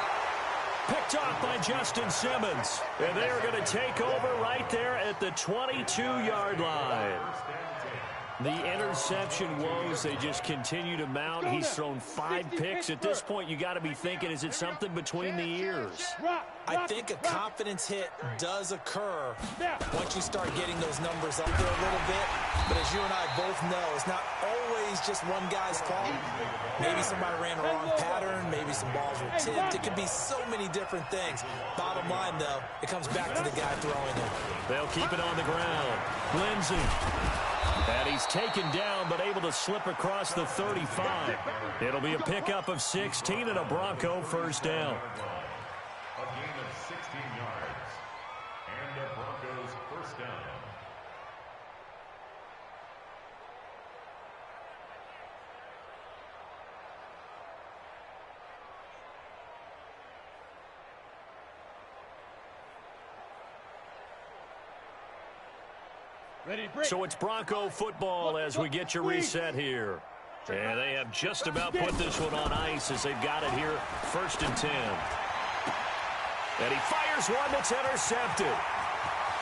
[SPEAKER 3] Picked off by Justin Simmons. And they are going to take over right there at the 22-yard line. The interception woes, they just continue to mount. He's thrown 5 picks. At this point, you got to be thinking, is it something between the ears?
[SPEAKER 4] I think a confidence hit does occur once you start getting those numbers up there a little bit. But as you and I both know, it's not always just one guy's fault. Maybe somebody ran a wrong pattern. Maybe some balls were tipped. It could be so many different things. Bottom line, though, it comes back to the guy throwing it.
[SPEAKER 3] They'll keep it on the ground. Lindsay. And he's taken down, but able to slip across the 35. It'll be a pickup of 16 and a Bronco 1st down.
[SPEAKER 6] A gain of 16 yards. And the Broncos 1st down.
[SPEAKER 3] So it's Bronco football as we get your reset here. And they have just about put this one on ice as they've got it here, 1st and 10. And he fires one that's intercepted.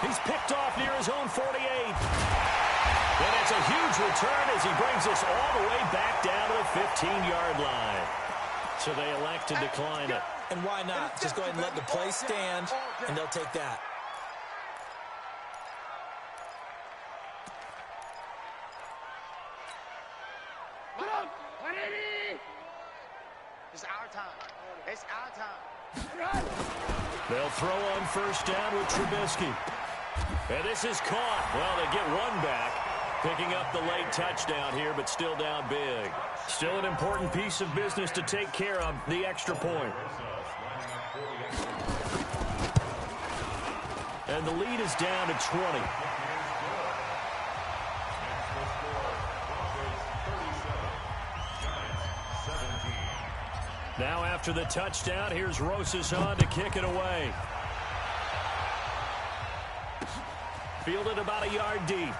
[SPEAKER 3] He's picked off near his own 48. And it's a huge return as he brings us all the way back down to the 15-yard line. So they elect to decline it.
[SPEAKER 4] And why not? Just go ahead and let the play stand, and they'll take that.
[SPEAKER 5] It's our time. It's our time.
[SPEAKER 3] They'll throw on 1st down with Trubisky. And this is caught. Well, they get one back. Picking up the late touchdown here, but still down big. Still an important piece of business to take care of, the extra point. And the lead is down to 20. Now after the touchdown, here's Rosas on to kick it away. Fielded about a yard deep.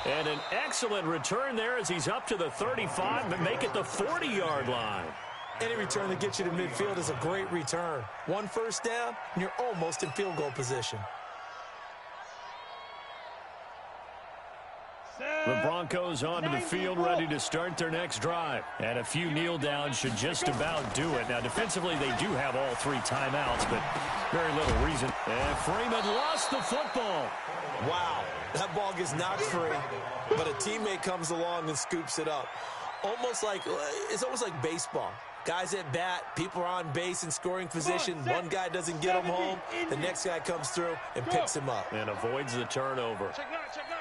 [SPEAKER 3] And an excellent return there as he's up to the 35 and make it the 40-yard line.
[SPEAKER 4] Any return that gets you to midfield is a great return. 1 1st down, and you're almost in field goal position.
[SPEAKER 3] The Broncos onto the field, ready to start their next drive. And a few kneel downs should just about do it. Now, defensively, they do have all 3 timeouts, but very little reason. And Freeman lost the football.
[SPEAKER 4] Wow, that ball gets knocked free, but a teammate comes along and scoops it up. It's almost like baseball. Guys at bat, people are on base in scoring position. One guy doesn't get him home. The next guy comes through and picks him up.
[SPEAKER 3] And avoids the turnover.
[SPEAKER 5] Check 9, check 9.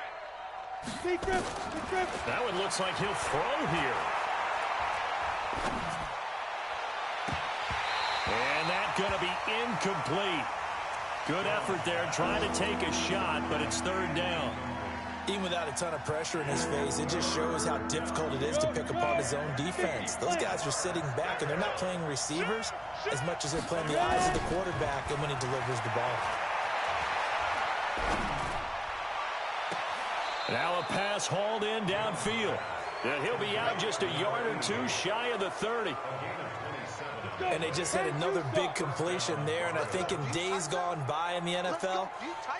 [SPEAKER 5] Big grip, big grip.
[SPEAKER 3] That one looks like he'll throw here. And that's going to be incomplete. Good effort there, trying to take a shot, but it's 3rd down.
[SPEAKER 4] Even without a ton of pressure in his face, it just shows how difficult it is to pick apart his own defense. Those guys are sitting back, and they're not playing receivers as much as they're playing the eyes of the quarterback and when he delivers the ball.
[SPEAKER 3] Now a pass hauled in downfield. And he'll be out just a yard or 2 shy of the 30.
[SPEAKER 4] And they just had another big completion there, and I think in days gone by in the NFL,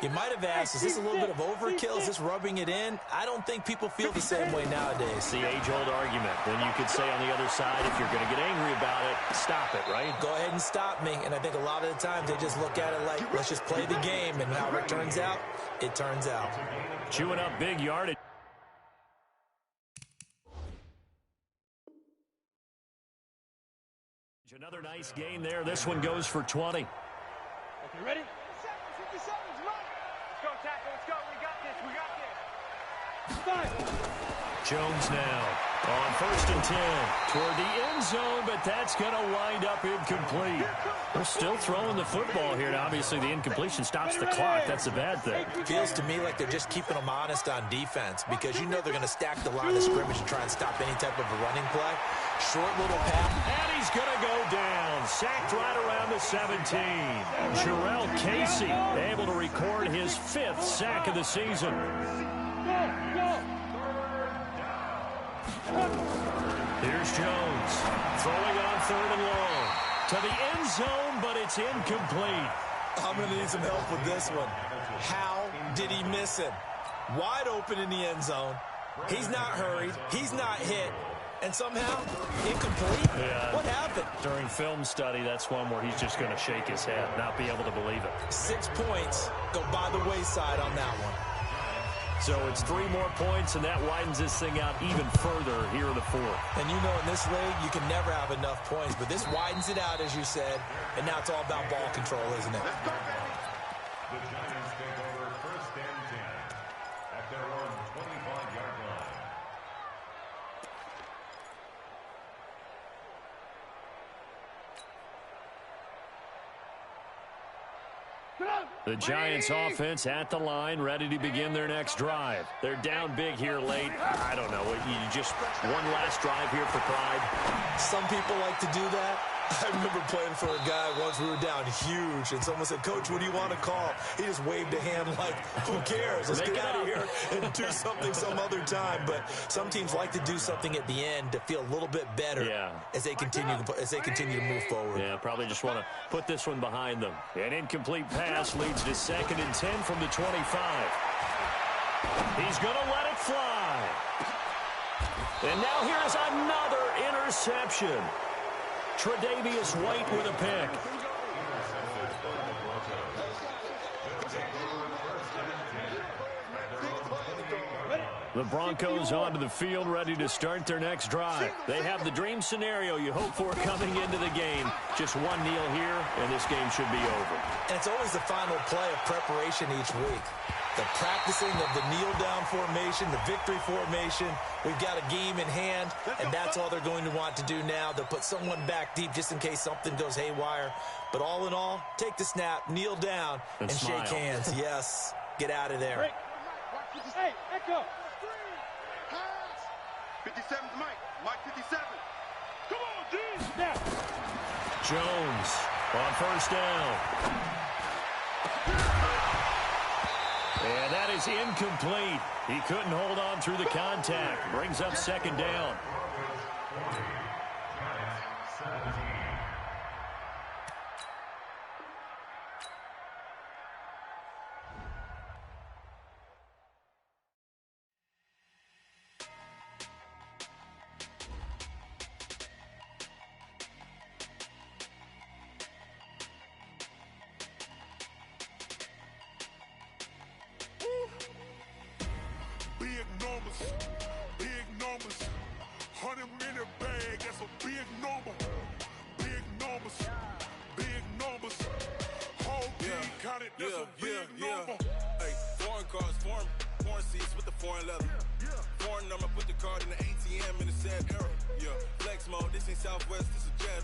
[SPEAKER 4] you might have asked, is this a little bit of overkill? Is this rubbing it in? I don't think people feel the same way nowadays.
[SPEAKER 3] It's the age-old argument. Then you could say on the other side, if you're going to get angry about it, stop it, right?
[SPEAKER 4] Go ahead and stop me. And I think a lot of the times they just look at it like, let's just play the game, and however it turns out, it turns out.
[SPEAKER 3] Chewing up big yardage. Another nice gain there. This one goes for 20.
[SPEAKER 5] Okay, ready? 57's right. Let's go, tackle. Let's go. We got this. We got this. 5.
[SPEAKER 3] Jones now on 1st and 10 toward the end zone, but that's going to wind up incomplete. We're still throwing the football here. Now, obviously, the incompletion stops the clock. That's a bad thing.
[SPEAKER 4] Feels to me like they're just keeping them honest on defense because you know they're going to stack the line of scrimmage and try and stop any type of a running play. Short little pass.
[SPEAKER 3] And he's going to go down. Sacked right around the 17. Jarrell Casey able to record his 5th sack of the season. Here's Jones throwing on 3rd and long to the end zone, but it's incomplete.
[SPEAKER 4] I'm going to need some help with this one. How did he miss him? Wide open in the end zone. He's not hurried. He's not hit. And somehow, incomplete?
[SPEAKER 3] Yeah.
[SPEAKER 4] What happened?
[SPEAKER 3] During film study, that's one where he's just going to shake his head, not be able to believe it.
[SPEAKER 4] 6 points go by the wayside on that one.
[SPEAKER 3] So it's 3 more points, and that widens this thing out even further here in the 4th.
[SPEAKER 4] And you know in this league, you can never have enough points, but this widens it out, as you said, and now it's all about ball control, isn't it?
[SPEAKER 6] The Giants take over 1st and 10 at their own 25-yard line.
[SPEAKER 3] The Giants offense at the line, ready to begin their next drive. They're down big here late. I don't know. You just one last drive here for pride.
[SPEAKER 4] Some people like to do that. I remember playing for a guy once. We were down huge, and someone said, "Coach, what do you want to call?" He just waved a hand like, "Who cares? Let's get out of here and do something some other time." But some teams like to do something at the end to feel a little bit better as they continue to move forward.
[SPEAKER 3] Yeah, probably just want to put this one behind them. An incomplete pass leads to 2nd and 10 from the 25. He's going to let it fly. And now here's another interception. Tre'Davious White with a pick. The Broncos onto the field, ready to start their next drive. They have the dream scenario you hope for coming into the game. Just one kneel here, and this game should be over.
[SPEAKER 4] And it's always the final play of preparation each week. The practicing of the kneel-down formation, the victory formation. We've got a game in hand, and that's all they're going to want to do now. They'll put someone back deep just in case something goes haywire. But all in all, take the snap, kneel down, and shake hands. Yes, get out of there.
[SPEAKER 5] Hey, Echo.
[SPEAKER 7] 57's Mike. Mike 57.
[SPEAKER 5] Come on, D. Now.
[SPEAKER 3] Jones on 1st down. And that is incomplete. He couldn't hold on through the contact. Brings up 2nd down.
[SPEAKER 8] it, that's a big number. Hey, foreign cars, foreign seats with the foreign leather. Foreign number, put the card in the ATM in the sad era. Yeah, flex mode, this ain't Southwest, this is jet.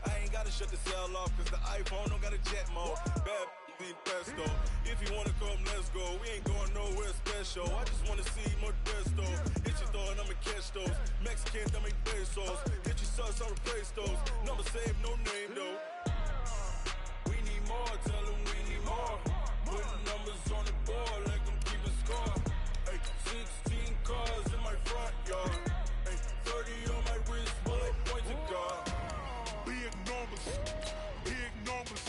[SPEAKER 8] I ain't gotta shut the cell off, cause the iPhone don't got a jet mode. Bad need pesto. If you wanna come, let's go. We ain't going nowhere special. I just wanna see more Modesto. Hit your throw and I'ma catch those. Mexican, I make pesos. Hit your sauce, I'll replace those. Number saved, no name though. We need more, tell them we need more. Putting numbers on the board like I'm keeping score. Hey, 16 cars in my front yard. Hey, 30 on my wrist, bullet point to God.
[SPEAKER 9] Big numbers, big numbers.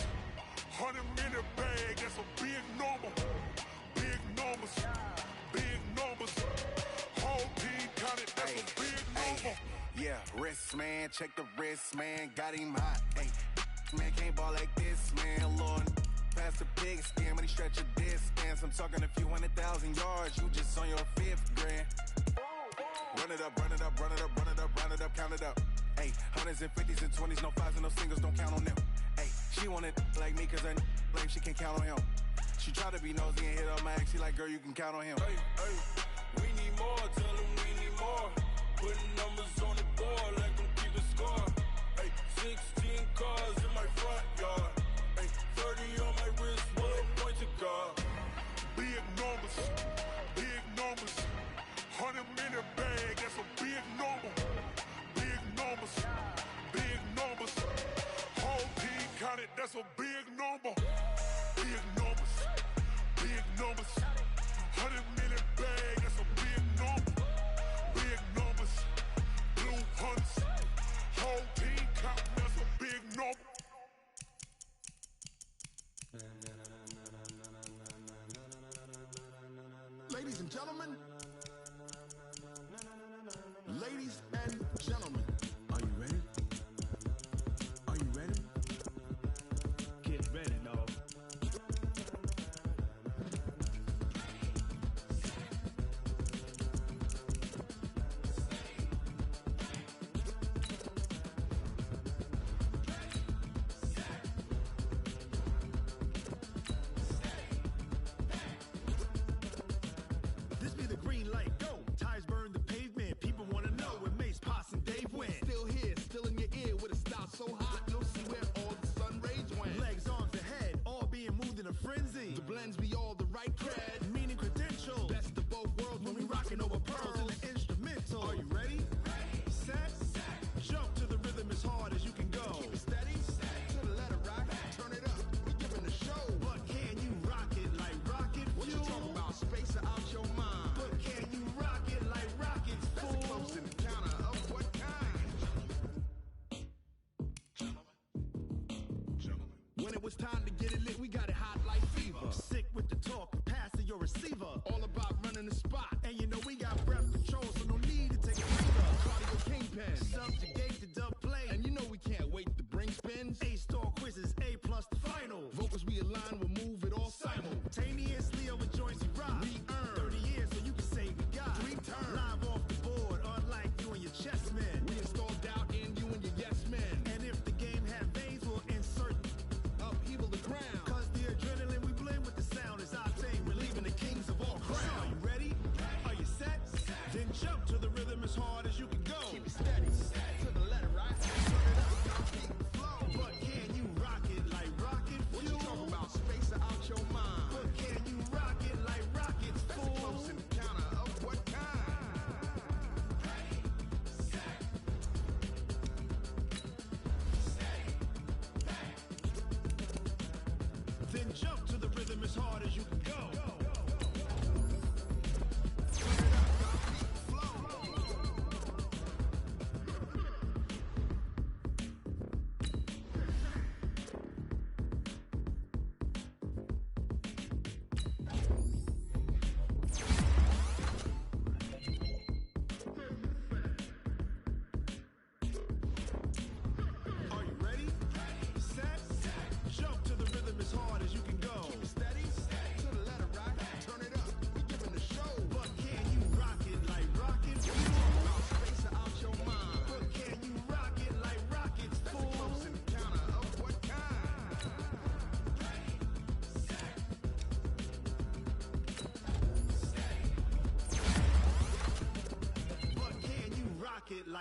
[SPEAKER 9] 100 in a bag, that's a big number. Big numbers, big numbers. Whole team counted, that's a big number.
[SPEAKER 10] Yeah, wrist man, check the wrist man, got him hot. Hey, man can't ball like this, man. Lord, past the pig skin when he stretch a distance. I'm talking a few 100,000 yards, you just on your 5th grand. Run it up, run it up, run it up, run it up, run it up, count it up. Hey, 100s and 50s and 20s, no 5s and no singles, don't count on them. Hey, she want it like me cause her lame, she can't count on him. She try to be nosy and hit up my ex, she like, girl, you can count on him.
[SPEAKER 8] Hey, hey, we need more, tell them we need more. Putting numbers on the board like I'm keeping score. Hey, 16 cars in my front yard. Hey, 30 on my wrist, bullet point to God.
[SPEAKER 9] Big numbers, big numbers. 100 in a bag, that's a big number. Big numbers, big numbers. Whole team counted, that's a big number. Big numbers, big numbers. 100 in a bag, that's a big number. Big numbers, blue hunts. Whole team counting, that's a big number.
[SPEAKER 11] Ladies and gentlemen, ladies and gentlemen, are you ready? Are you ready? Get ready, dog. This be the green light, go. Tires burn the pavement. People wanna know where Mace, Potts, and Dave went. Still here, still in your ear with a style so hot, you'll see where all the sun rays went. Legs, arms, and head, all being moved in a frenzy. The blends be all the right cred, meaning credentials. Best of both worlds when we rockin' over pearls in the instrumental. Are you ready? Set, jump to the rhythm as hard as you can go. Keep it steady, to the letter rock. Turn it up, we giving the show. But can you rock it like rocket fuel? What you talking about? Space out your mind. But can you rock it like rockets, fool? That's a close encounter of what kind? When it was time to get it lit, we got it hot like fever. Sick with the talk, pass to your receiver. All about running the spot. And you know we got breath control, so no need to take a breather. Cardio kingpin, subjugate the dub play. And you know we can't wait to bring spins. A-star quizzes, A+ the final. Vocals we align, we'll move it all simultaneously over joints we rock. We earn 30 years so you can say we got 3 turns. Live off the board, unlike you and your chess men. We install doubt in you and your yes men. And if the game had veins, we'll insert upheaval the ground. Cause the adrenaline we blend with the sound is our thing. Relieving the kings of all crowns. So are you ready? Are you set?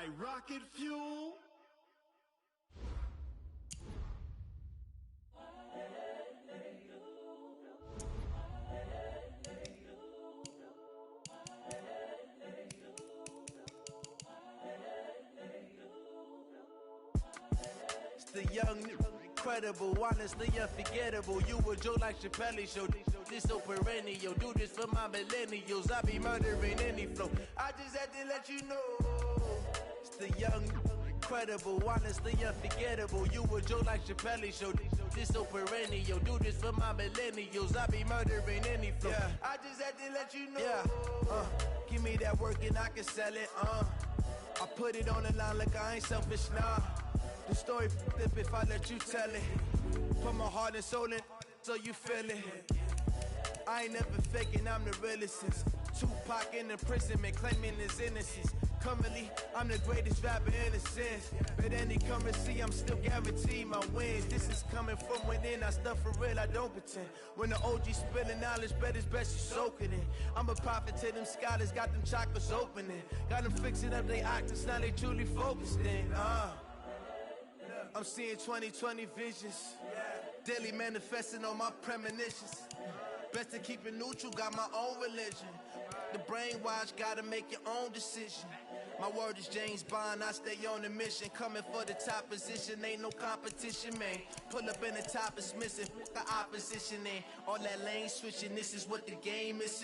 [SPEAKER 11] like rocket fuel.
[SPEAKER 1] It's the young, incredible, honestly unforgettable. You a joke like Chappelle Show. This so perennial. Do this for my millennials. I be murdering any flow. I just had to let you know. It's the young, incredible, honestly unforgettable. You a joke like Chappelle Show. This so perennial. Do this for my millennials. I be murdering any flow. Yeah. I just had to let you know. Yeah. Give me that work and I can sell it. I put it on the line like I ain't selfish, nah. The story flip if I let you tell it. Put my heart and soul in so you feel it. I ain't never faking, I'm the realest since Tupac in imprisonment, claiming his innocence. Currently, I'm the greatest rapper in a sense. But any currency, I'm still guaranteed my wins. This is coming from within, I stuff for real, I don't pretend. When the OG spilling knowledge, bet it's best you soak it in. I'm a prophet to them scholars, got them chakras opening. Got them fixing up their octaves, now they truly focused in. I'm seeing 2020 visions. Daily manifesting on my premonitions. Best to keep it neutral, got my own religion. The brainwash, gotta make your own decision. My word is James Bond, I stay on a mission. Coming for the top position, ain't no competition, man. Pull up in the top is missing, the opposition ain't. All that lane switching, this is what the game is.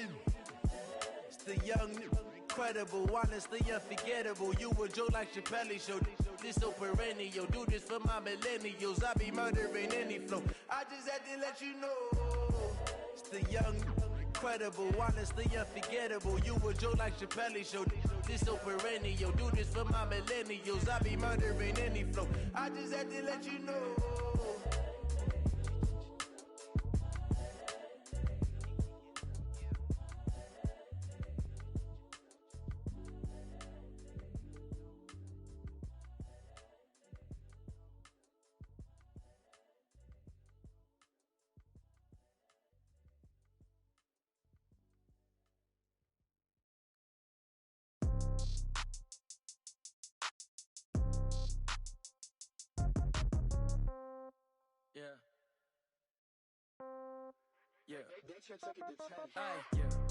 [SPEAKER 1] It's the young, incredible, honestly unforgettable. You a joke like Chappelle Show. This so perennial. Do this for my millennials. I be murdering any flow. I just had to let you know. It's the young, incredible, honestly unforgettable. You a joke like Chappelle Show. This so perennial. Do this for my millennials. I be murdering any flow. I just had to let you know.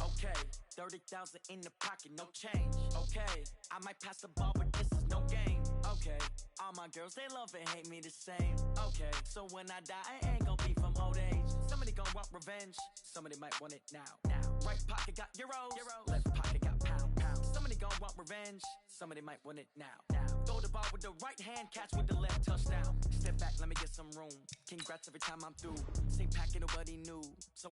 [SPEAKER 2] Okay, 30,000 in the pocket, no change. Okay, I might pass the ball, but this is no game. Okay, all my girls, they love and hate me the same. Okay, so when I die, I ain't gonna be from old age. Somebody gonna want revenge, somebody might want it now. Right pocket got euros, left pocket got pounds. Somebody gonna want revenge, somebody might want it now. Throw the ball with the right hand, catch with the left, touchdown. Step back, let me get some room. Congrats every time I'm through. Same packet, nobody knew. So